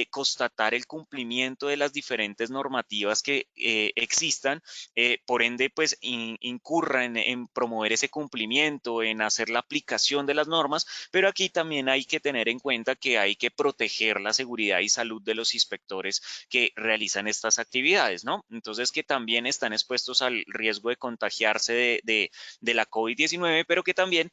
constatar el cumplimiento de las diferentes normativas que existan. Por ende, pues incurra en promover ese cumplimiento, en hacer la aplicación de las normas, pero aquí también hay que tener en cuenta que hay que proteger la seguridad y salud de los inspectores que realizan estas actividades, ¿no? Entonces, que también están expuestos al riesgo de contagiarse de la COVID-19, pero que también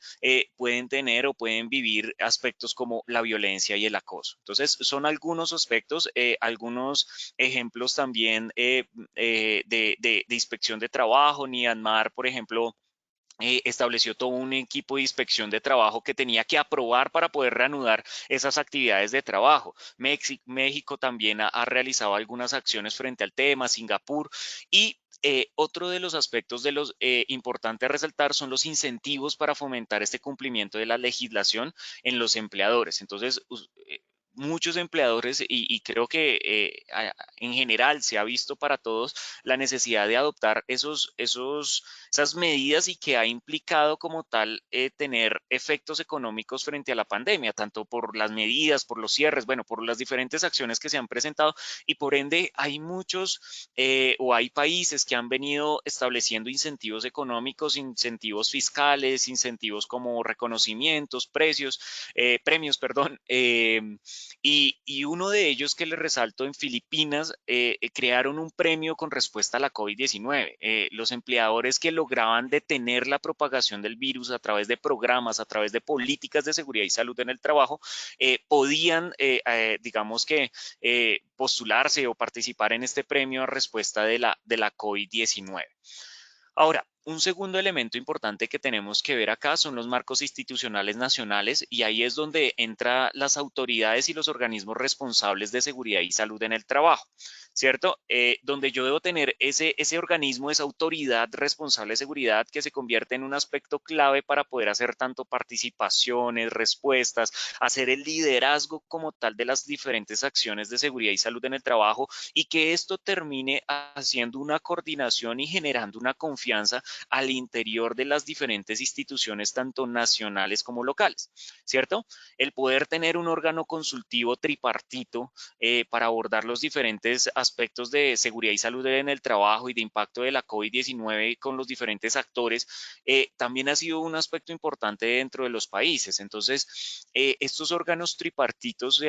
pueden tener o pueden vivir aspectos como la violencia y el acoso. Entonces, son algunos aspectos, algunos ejemplos también de inspección de trabajo. Nianmar, por ejemplo, estableció todo un equipo de inspección de trabajo que tenía que aprobar para poder reanudar esas actividades de trabajo. México también ha realizado algunas acciones frente al tema, Singapur, y otro de los aspectos de los importantes a resaltar son los incentivos para fomentar este cumplimiento de la legislación en los empleadores. Entonces, muchos empleadores, y creo que en general se ha visto para todos la necesidad de adoptar esas medidas, y que ha implicado como tal tener efectos económicos frente a la pandemia, tanto por las medidas, por los cierres, bueno, por las diferentes acciones que se han presentado, y por ende hay muchos o hay países que han venido estableciendo incentivos económicos, incentivos fiscales, incentivos como reconocimientos, premios, perdón, y uno de ellos que les resalto: en Filipinas crearon un premio con respuesta a la COVID-19. Los empleadores que lograban detener la propagación del virus a través de programas, a través de políticas de seguridad y salud en el trabajo, podían, digamos que, postularse o participar en este premio a respuesta de la COVID-19. Ahora, un segundo elemento importante que tenemos que ver acá son los marcos institucionales nacionales, y ahí es donde entran las autoridades y los organismos responsables de seguridad y salud en el trabajo, ¿cierto? Donde yo debo tener ese organismo, esa autoridad responsable de seguridad, que se convierte en un aspecto clave para poder hacer tanto participaciones, respuestas, hacer el liderazgo como tal de las diferentes acciones de seguridad y salud en el trabajo, y que esto termine haciendo una coordinación y generando una confianza al interior de las diferentes instituciones, tanto nacionales como locales, ¿cierto? El poder tener un órgano consultivo tripartito para abordar los diferentes aspectos de seguridad y salud en el trabajo y de impacto de la COVID-19 con los diferentes actores, también ha sido un aspecto importante dentro de los países. Entonces, estos órganos tripartitos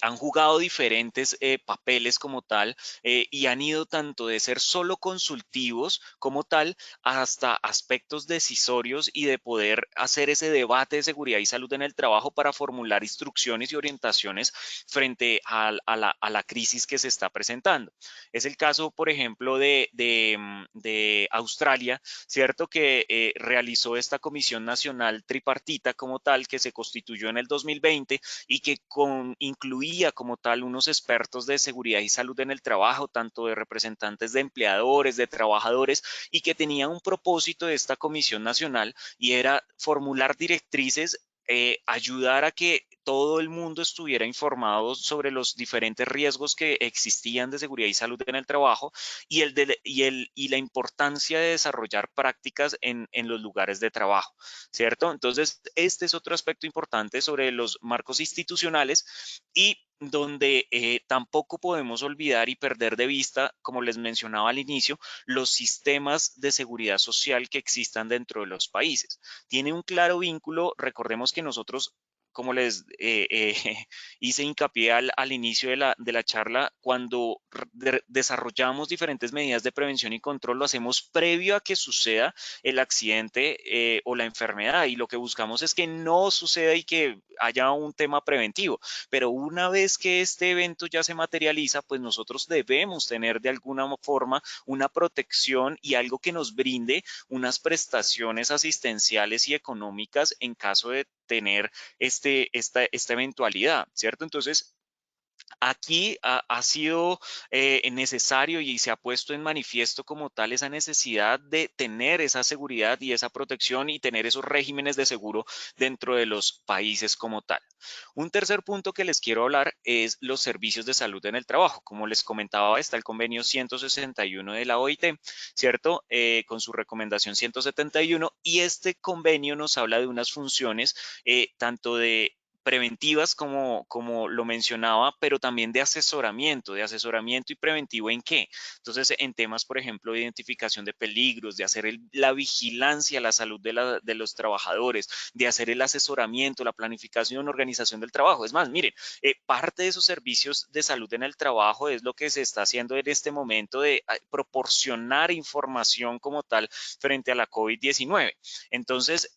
han jugado diferentes papeles como tal y han ido tanto de ser solo consultivos como tal hasta aspectos decisorios y de poder hacer ese debate de seguridad y salud en el trabajo para formular instrucciones y orientaciones frente a la crisis que se está presentando. Es el caso, por ejemplo, de Australia, ¿cierto? Que realizó esta Comisión Nacional Tripartita como tal, que se constituyó en el 2020 y que incluía como tal unos expertos de seguridad y salud en el trabajo, tanto de representantes de empleadores, de trabajadores, y que tenía un propósito de esta comisión nacional y era formular directrices, ayudar a que todo el mundo estuviera informado sobre los diferentes riesgos que existían de seguridad y salud en el trabajo y la importancia de desarrollar prácticas en los lugares de trabajo, ¿cierto? Entonces, este es otro aspecto importante sobre los marcos institucionales y donde tampoco podemos olvidar y perder de vista, como les mencionaba al inicio, los sistemas de seguridad social que existan dentro de los países. Tiene un claro vínculo, recordemos que nosotros como les hice hincapié al inicio de la charla, cuando desarrollamos diferentes medidas de prevención y control, lo hacemos previo a que suceda el accidente o la enfermedad y lo que buscamos es que no suceda y que haya un tema preventivo. Pero una vez que este evento ya se materializa, pues nosotros debemos tener de alguna forma una protección y algo que nos brinde unas prestaciones asistenciales y económicas en caso de tener esta eventualidad, ¿cierto? Entonces, aquí ha sido necesario y se ha puesto en manifiesto como tal esa necesidad de tener esa seguridad y esa protección y tener esos regímenes de seguro dentro de los países como tal. Un tercer punto que les quiero hablar es los servicios de salud en el trabajo. Como les comentaba, está el convenio 161 de la OIT, ¿cierto? Con su recomendación 171 y este convenio nos habla de unas funciones tanto de preventivas como lo mencionaba, pero también de asesoramiento y preventivo ¿en qué? Entonces, en temas, por ejemplo, de identificación de peligros, de hacer la vigilancia a la salud de los trabajadores, de hacer el asesoramiento, la planificación, organización del trabajo. Es más, miren, parte de esos servicios de salud en el trabajo es lo que se está haciendo en este momento de proporcionar información como tal frente a la COVID-19. Entonces,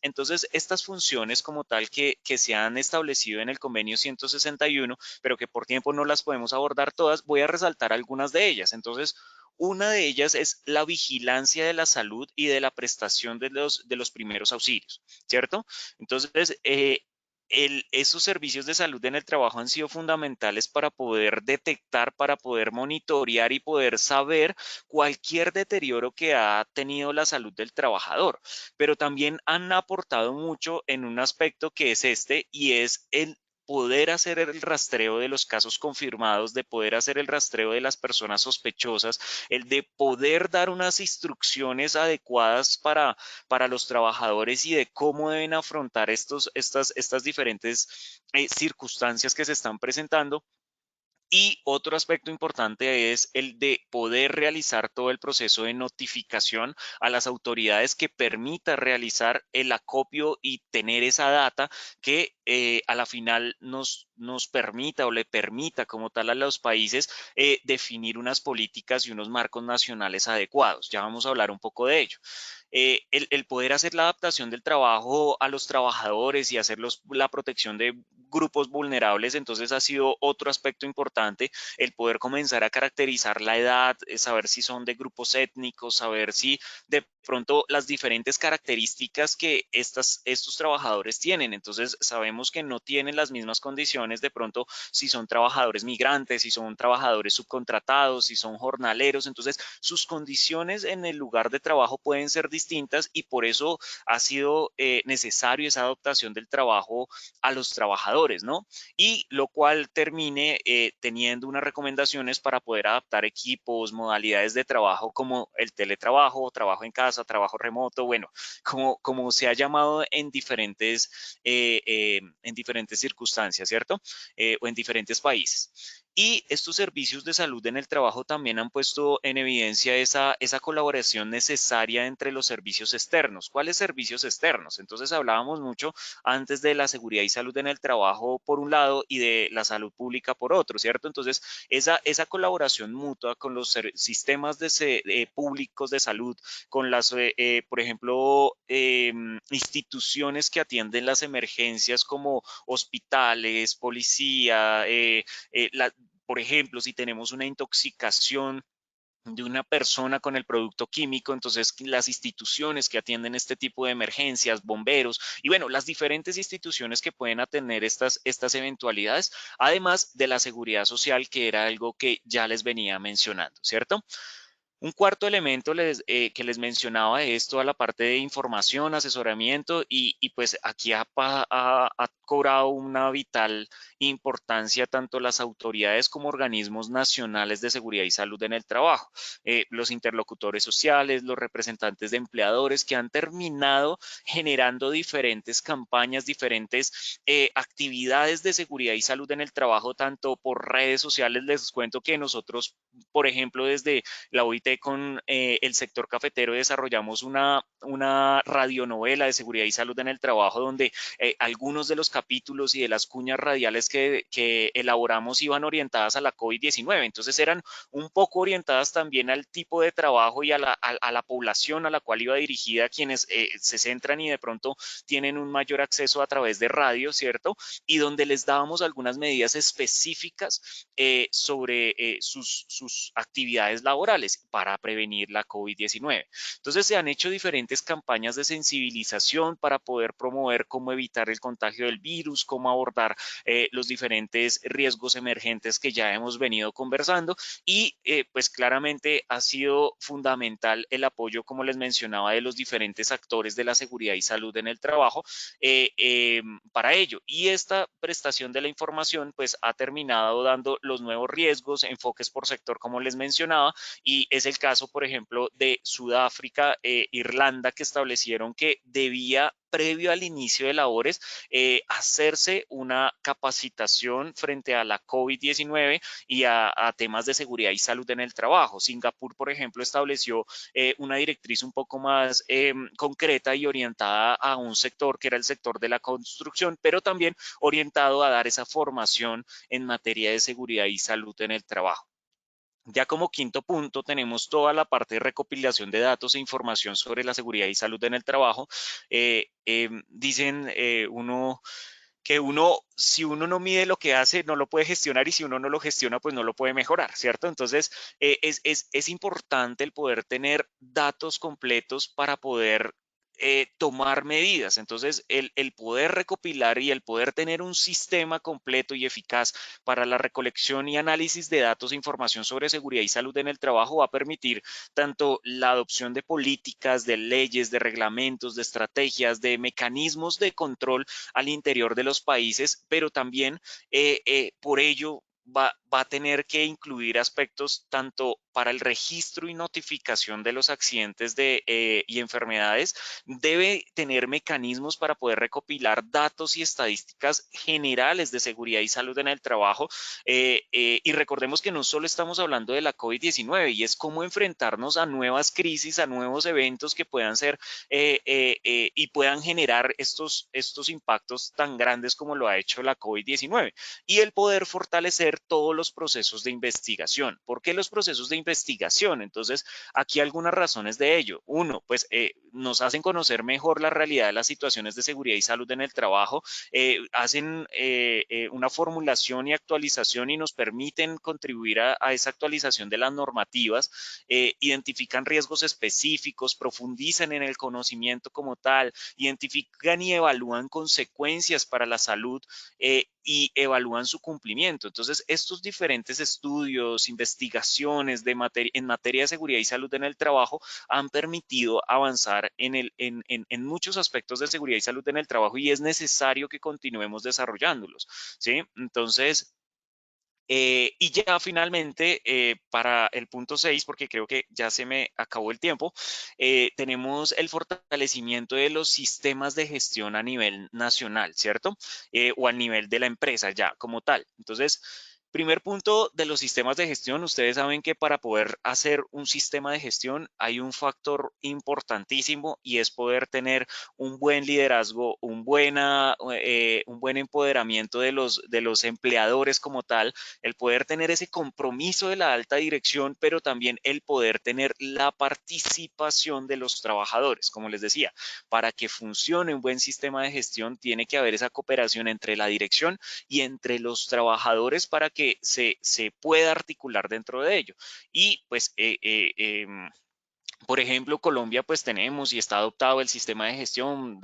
estas funciones como tal que se han establecido en el convenio 161, pero que por tiempo no las podemos abordar todas, voy a resaltar algunas de ellas. Entonces, una de ellas es la vigilancia de la salud y de la prestación de los primeros auxilios, ¿cierto? Entonces, esos servicios de salud en el trabajo han sido fundamentales para poder detectar, para poder monitorear y poder saber cualquier deterioro que ha tenido la salud del trabajador, pero también han aportado mucho en un aspecto que es este y es el poder hacer el rastreo de los casos confirmados, de poder hacer el rastreo de las personas sospechosas, el de poder dar unas instrucciones adecuadas para los trabajadores y de cómo deben afrontar estas diferentes circunstancias que se están presentando. Y otro aspecto importante es el de poder realizar todo el proceso de notificación a las autoridades que permita realizar el acopio y tener esa data que a la final nos permita o le permita como tal a los países definir unas políticas y unos marcos nacionales adecuados. Ya vamos a hablar un poco de ello. El poder hacer la adaptación del trabajo a los trabajadores y hacer la protección de grupos vulnerables, entonces ha sido otro aspecto importante, el poder comenzar a caracterizar la edad, saber si son de grupos étnicos, saber si de pronto las diferentes características que estos trabajadores tienen. Entonces sabemos que no tienen las mismas condiciones de pronto si son trabajadores migrantes, si son trabajadores subcontratados, si son jornaleros. Entonces sus condiciones en el lugar de trabajo pueden ser distintas y por eso ha sido necesario esa adaptación del trabajo a los trabajadores, ¿no? Y lo cual termine teniendo unas recomendaciones para poder adaptar equipos, modalidades de trabajo como el teletrabajo, trabajo en casa, trabajo remoto, bueno, como se ha llamado en diferentes circunstancias, ¿cierto? O en diferentes países. Y estos servicios de salud en el trabajo también han puesto en evidencia esa colaboración necesaria entre los servicios externos. ¿Cuáles servicios externos? Entonces hablábamos mucho antes de la seguridad y salud en el trabajo por un lado y de la salud pública por otro, ¿cierto? Entonces esa colaboración mutua con los sistemas públicos de salud, con por ejemplo, instituciones que atienden las emergencias como hospitales, policía, por ejemplo, si tenemos una intoxicación de una persona con el producto químico, entonces las instituciones que atienden este tipo de emergencias, bomberos y bueno, las diferentes instituciones que pueden atender estas eventualidades, además de la seguridad social, que era algo que ya les venía mencionando, ¿cierto? Un cuarto elemento que les mencionaba es toda la parte de información, asesoramiento y pues aquí ha cobrado una vital importancia tanto las autoridades como organismos nacionales de seguridad y salud en el trabajo, los interlocutores sociales, los representantes de empleadores que han terminado generando diferentes campañas, diferentes actividades de seguridad y salud en el trabajo, tanto por redes sociales. Les cuento que nosotros, por ejemplo, desde la OIT con el sector cafetero desarrollamos una radionovela de seguridad y salud en el trabajo donde algunos de los capítulos y de las cuñas radiales que elaboramos iban orientadas a la COVID-19. Entonces eran un poco orientadas también al tipo de trabajo y a la población a la cual iba dirigida, quienes se centran y de pronto tienen un mayor acceso a través de radio, ¿cierto? Y donde les dábamos algunas medidas específicas sobre sus actividades laborales para prevenir la COVID-19. Entonces se han hecho diferentes campañas de sensibilización para poder promover cómo evitar el contagio del virus, cómo abordar los diferentes riesgos emergentes que ya hemos venido conversando y pues claramente ha sido fundamental el apoyo, como les mencionaba, de los diferentes actores de la seguridad y salud en el trabajo para ello. Y esta prestación de la información pues ha terminado dando los nuevos riesgos, enfoques por sector, como les mencionaba, y es el caso, por ejemplo, de Sudáfrica, Irlanda, que establecieron que debía previo al inicio de labores, hacerse una capacitación frente a la COVID-19 y a temas de seguridad y salud en el trabajo. Singapur, por ejemplo, estableció una directriz un poco más concreta y orientada a un sector que era el sector de la construcción, pero también orientado a dar esa formación en materia de seguridad y salud en el trabajo. Ya como quinto punto tenemos toda la parte de recopilación de datos e información sobre la seguridad y salud en el trabajo. Dicen si uno no mide lo que hace, no lo puede gestionar y si uno no lo gestiona, pues no lo puede mejorar, ¿cierto? Entonces, es importante el poder tener datos completos para poder tomar medidas. Entonces, el poder recopilar y el poder tener un sistema completo y eficaz para la recolección y análisis de datos e información sobre seguridad y salud en el trabajo va a permitir tanto la adopción de políticas, de leyes, de reglamentos, de estrategias, de mecanismos de control al interior de los países, pero también por ello va a tener que incluir aspectos tanto para el registro y notificación de los accidentes y enfermedades, debe tener mecanismos para poder recopilar datos y estadísticas generales de seguridad y salud en el trabajo. Y recordemos que no solo estamos hablando de la COVID-19 y es cómo enfrentarnos a nuevas crisis, a nuevos eventos que puedan ser y puedan generar estos impactos tan grandes como lo ha hecho la COVID-19 y el poder fortalecer todos los procesos de investigación. ¿Por qué los procesos de investigación? Entonces, aquí algunas razones de ello. Uno, pues nos hacen conocer mejor la realidad de las situaciones de seguridad y salud en el trabajo, hacen una formulación y actualización y nos permiten contribuir a esa actualización de las normativas, identifican riesgos específicos, profundizan en el conocimiento como tal, identifican y evalúan consecuencias para la salud y evalúan su cumplimiento. Entonces, estos diferentes estudios, investigaciones en materia de seguridad y salud en el trabajo han permitido avanzar en muchos aspectos de seguridad y salud en el trabajo y es necesario que continuemos desarrollándolos, ¿sí? Entonces, y ya finalmente, para el punto 6, porque creo que ya se me acabó el tiempo, tenemos el fortalecimiento de los sistemas de gestión a nivel nacional, ¿cierto? O a nivel de la empresa ya como tal. Entonces, Primer punto de los sistemas de gestión, ustedes saben que para poder hacer un sistema de gestión hay un factor importantísimo y es poder tener un buen liderazgo, un buen empoderamiento de los empleadores como tal, el poder tener ese compromiso de la alta dirección, pero también el poder tener la participación de los trabajadores. Como les decía, para que funcione un buen sistema de gestión tiene que haber esa cooperación entre la dirección y entre los trabajadores para que se pueda articular dentro de ello. Y pues por ejemplo, Colombia pues tenemos y está adoptado el sistema de gestión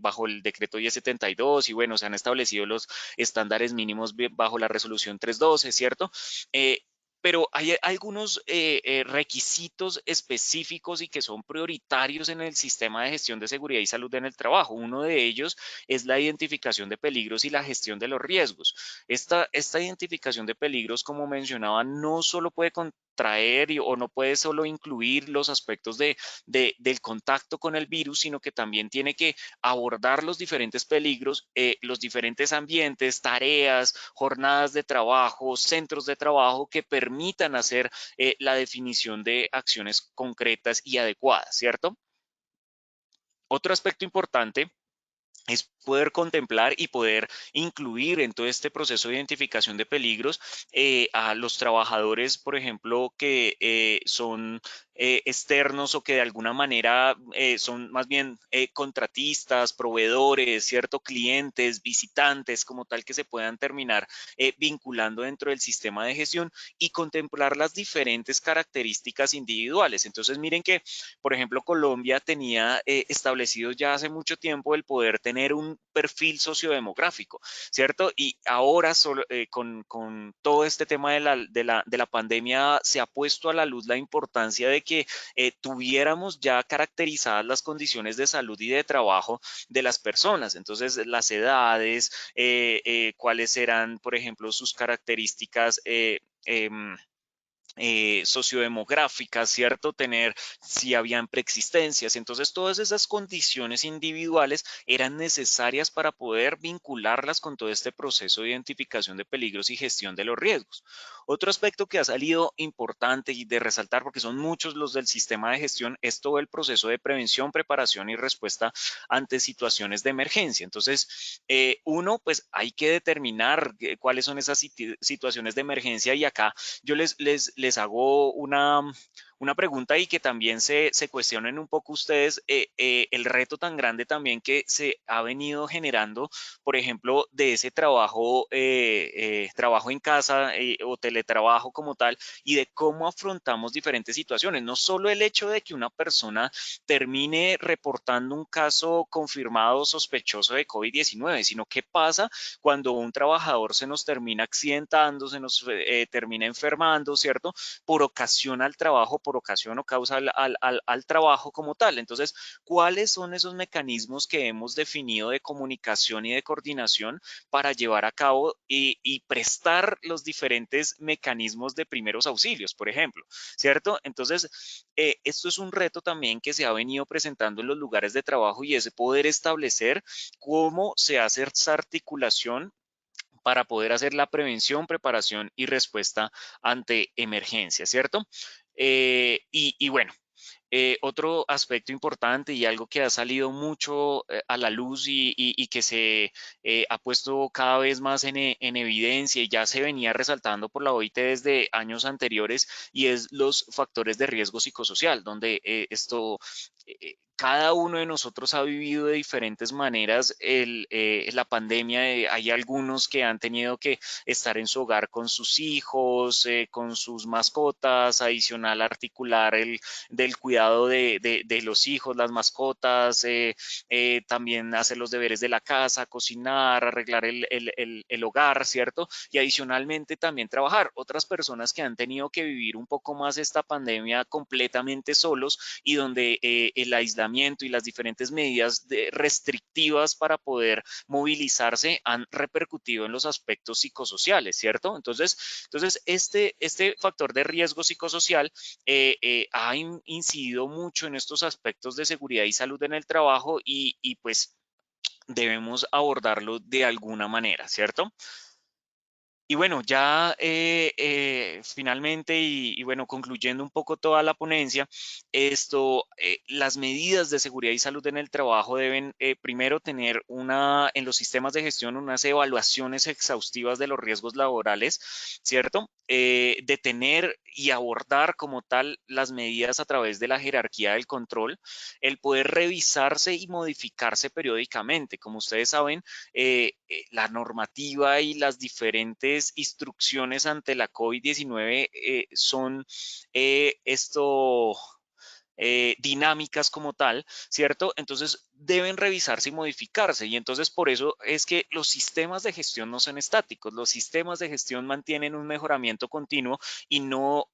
bajo el decreto 1072 y bueno, se han establecido los estándares mínimos bajo la resolución 312, ¿cierto? Eh, pero hay algunos requisitos específicos y que son prioritarios en el sistema de gestión de seguridad y salud en el trabajo. Uno de ellos es la identificación de peligros y la gestión de los riesgos. Esta identificación de peligros, como mencionaba, no solo puede traer o no puede solo incluir los aspectos del contacto con el virus, sino que también tiene que abordar los diferentes peligros, los diferentes ambientes, tareas, jornadas de trabajo, centros de trabajo que permitan hacer la definición de acciones concretas y adecuadas, ¿cierto? Otro aspecto importante es poder contemplar y poder incluir en todo este proceso de identificación de peligros a los trabajadores, por ejemplo, que son externos o que de alguna manera son más bien contratistas, proveedores, ¿cierto? Clientes, visitantes, como tal que se puedan terminar vinculando dentro del sistema de gestión y contemplar las diferentes características individuales. Entonces, miren que, por ejemplo, Colombia tenía establecido ya hace mucho tiempo el poder tener un perfil sociodemográfico, ¿cierto? Y ahora solo, con todo este tema de la pandemia se ha puesto a la luz la importancia de que tuviéramos ya caracterizadas las condiciones de salud y de trabajo de las personas. Entonces, las edades, cuáles eran, por ejemplo, sus características. Sociodemográficas, ¿cierto? Tener si habían preexistencias. Entonces, todas esas condiciones individuales eran necesarias para poder vincularlas con todo este proceso de identificación de peligros y gestión de los riesgos. Otro aspecto que ha salido importante y de resaltar, porque son muchos los del sistema de gestión, es todo el proceso de prevención, preparación y respuesta ante situaciones de emergencia. Entonces, uno, pues hay que determinar cuáles son esas situaciones de emergencia y acá yo les hago una pregunta y que también se cuestionen un poco ustedes el reto tan grande también que se ha venido generando, por ejemplo, de ese trabajo, trabajo en casa o teletrabajo como tal y de cómo afrontamos diferentes situaciones. No solo el hecho de que una persona termine reportando un caso confirmado sospechoso de COVID-19, sino qué pasa cuando un trabajador se nos termina accidentando, se nos termina enfermando, ¿cierto? Por ocasión al trabajo, por ocasión o causa al trabajo como tal. Entonces, ¿cuáles son esos mecanismos que hemos definido de comunicación y de coordinación para llevar a cabo y prestar los diferentes mecanismos de primeros auxilios, por ejemplo, ¿cierto? Entonces, esto es un reto también que se ha venido presentando en los lugares de trabajo y es poder establecer cómo se hace esa articulación para poder hacer la prevención, preparación y respuesta ante emergencias, ¿cierto? Y bueno, otro aspecto importante y algo que ha salido mucho a la luz y que se ha puesto cada vez más en evidencia y ya se venía resaltando por la OIT desde años anteriores y es los factores de riesgo psicosocial, donde cada uno de nosotros ha vivido de diferentes maneras la pandemia. Hay algunos que han tenido que estar en su hogar con sus hijos, con sus mascotas, adicional articular del cuidado de los hijos, las mascotas, también hacer los deberes de la casa, cocinar, arreglar el hogar, ¿cierto? Y adicionalmente también trabajar. Otras personas que han tenido que vivir un poco más esta pandemia completamente solos y donde el aislamiento y las diferentes medidas restrictivas para poder movilizarse han repercutido en los aspectos psicosociales, ¿cierto? Entonces este factor de riesgo psicosocial ha incidido mucho en estos aspectos de seguridad y salud en el trabajo y pues debemos abordarlo de alguna manera, ¿cierto? Y bueno, ya finalmente y bueno, concluyendo un poco toda la ponencia, las medidas de seguridad y salud en el trabajo deben primero tener en los sistemas de gestión unas evaluaciones exhaustivas de los riesgos laborales, ¿cierto? Detener y abordar como tal las medidas a través de la jerarquía del control, el poder revisarse y modificarse periódicamente. Como ustedes saben, la normativa y las diferentes instrucciones ante la COVID-19 son dinámicas como tal, ¿cierto? Entonces deben revisarse y modificarse y entonces por eso es que los sistemas de gestión no son estáticos, los sistemas de gestión mantienen un mejoramiento continuo y no,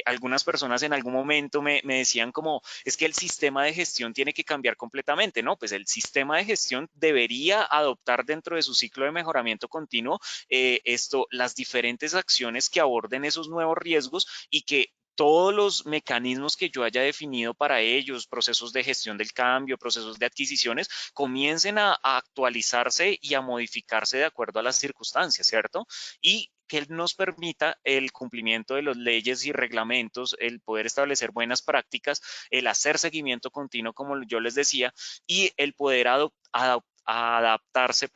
algunas personas en algún momento me decían como, es que el sistema de gestión tiene que cambiar completamente, ¿no? Pues el sistema de gestión debería adoptar dentro de su ciclo de mejoramiento continuo las diferentes acciones que aborden esos nuevos riesgos y que todos los mecanismos que yo haya definido para ellos, procesos de gestión del cambio, procesos de adquisiciones, comiencen a actualizarse y a modificarse de acuerdo a las circunstancias, ¿cierto? Y que nos permita el cumplimiento de las leyes y reglamentos, el poder establecer buenas prácticas, el hacer seguimiento continuo, como yo les decía, y el poder adaptarse,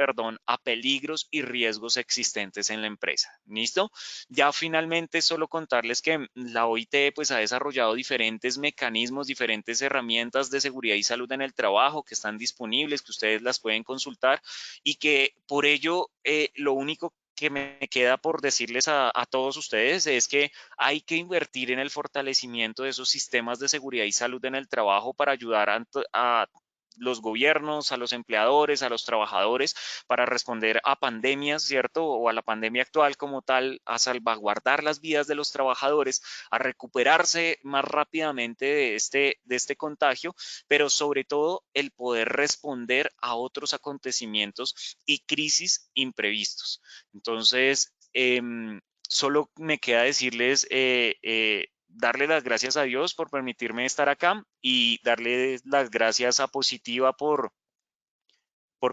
a peligros y riesgos existentes en la empresa. ¿Listo? Ya finalmente solo contarles que la OIT pues ha desarrollado diferentes mecanismos, diferentes herramientas de seguridad y salud en el trabajo que están disponibles, que ustedes las pueden consultar y que por ello lo único que me queda por decirles a todos ustedes es que hay que invertir en el fortalecimiento de esos sistemas de seguridad y salud en el trabajo para ayudar a los gobiernos, a los empleadores, a los trabajadores, para responder a pandemias, ¿cierto? O a la pandemia actual como tal, a salvaguardar las vidas de los trabajadores, a recuperarse más rápidamente de este contagio, pero sobre todo el poder responder a otros acontecimientos y crisis imprevistos. Entonces, solo me queda decirles darle las gracias a Dios por permitirme estar acá y darle las gracias a Positiva por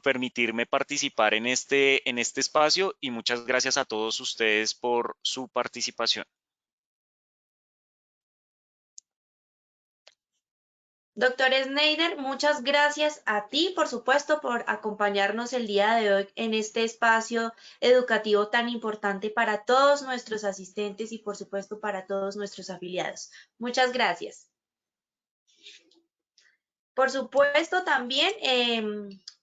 permitirme participar en este espacio y muchas gracias a todos ustedes por su participación. Doctor Schneider, muchas gracias a ti, por supuesto, por acompañarnos el día de hoy en este espacio educativo tan importante para todos nuestros asistentes y, por supuesto, para todos nuestros afiliados. Muchas gracias. Por supuesto, también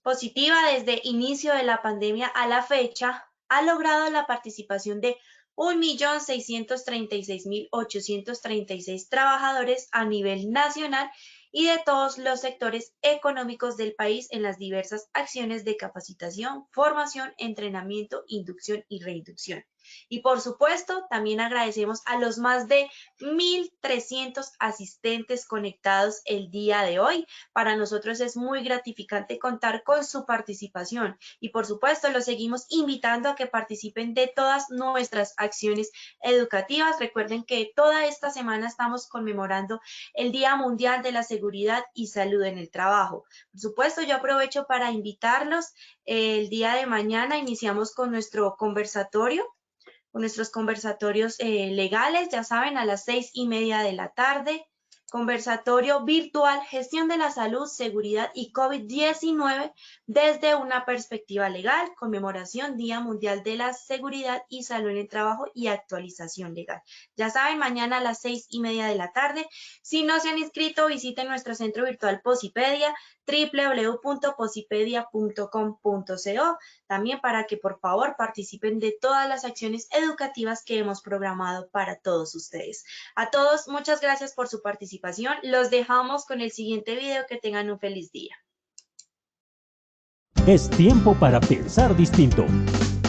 Positiva desde inicio de la pandemia a la fecha ha logrado la participación de 1.636.836 trabajadores a nivel nacional y de todos los sectores económicos del país en las diversas acciones de capacitación, formación, entrenamiento, inducción y reinducción. Y por supuesto, también agradecemos a los más de 1.300 asistentes conectados el día de hoy. Para nosotros es muy gratificante contar con su participación y por supuesto los seguimos invitando a que participen de todas nuestras acciones educativas. Recuerden que toda esta semana estamos conmemorando el Día Mundial de la Seguridad y Salud en el Trabajo. Por supuesto, yo aprovecho para invitarlos. El día de mañana iniciamos con nuestro conversatorio, con nuestros conversatorios legales, ya saben, a las 6:30 de la tarde. Conversatorio virtual, gestión de la salud, seguridad y COVID-19 desde una perspectiva legal, conmemoración Día Mundial de la Seguridad y Salud en el Trabajo y actualización legal. Ya saben, mañana a las 6:30 de la tarde. Si no se han inscrito, visiten nuestro centro virtual Posipedia, www.posipedia.com.co, también para que por favor participen de todas las acciones educativas que hemos programado para todos ustedes. A todos, muchas gracias por su participación. Los dejamos con el siguiente video. Que tengan un feliz día. Es tiempo para pensar distinto.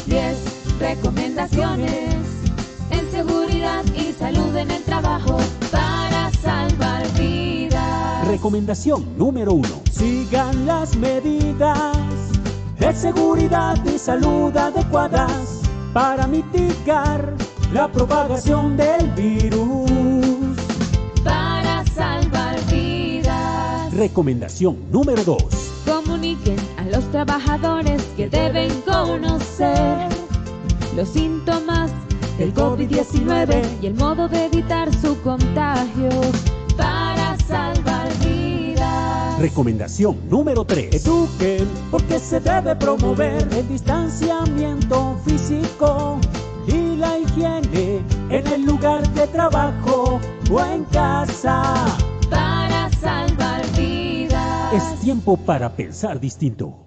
10 recomendaciones en seguridad y salud en el trabajo para salvar vidas. Recomendación número 1. Sigan las medidas de seguridad y salud adecuadas para mitigar la propagación del virus. Para salvar vidas. Recomendación número 2. Comuniquen a los trabajadores que deben conocer los síntomas del COVID-19 y el modo de evitar su contagio para salvar vidas. Recomendación número 3. Eduquen porque se debe promover el distanciamiento físico y la higiene en el lugar de trabajo o en casa. Para salvar vidas. Es tiempo para pensar distinto.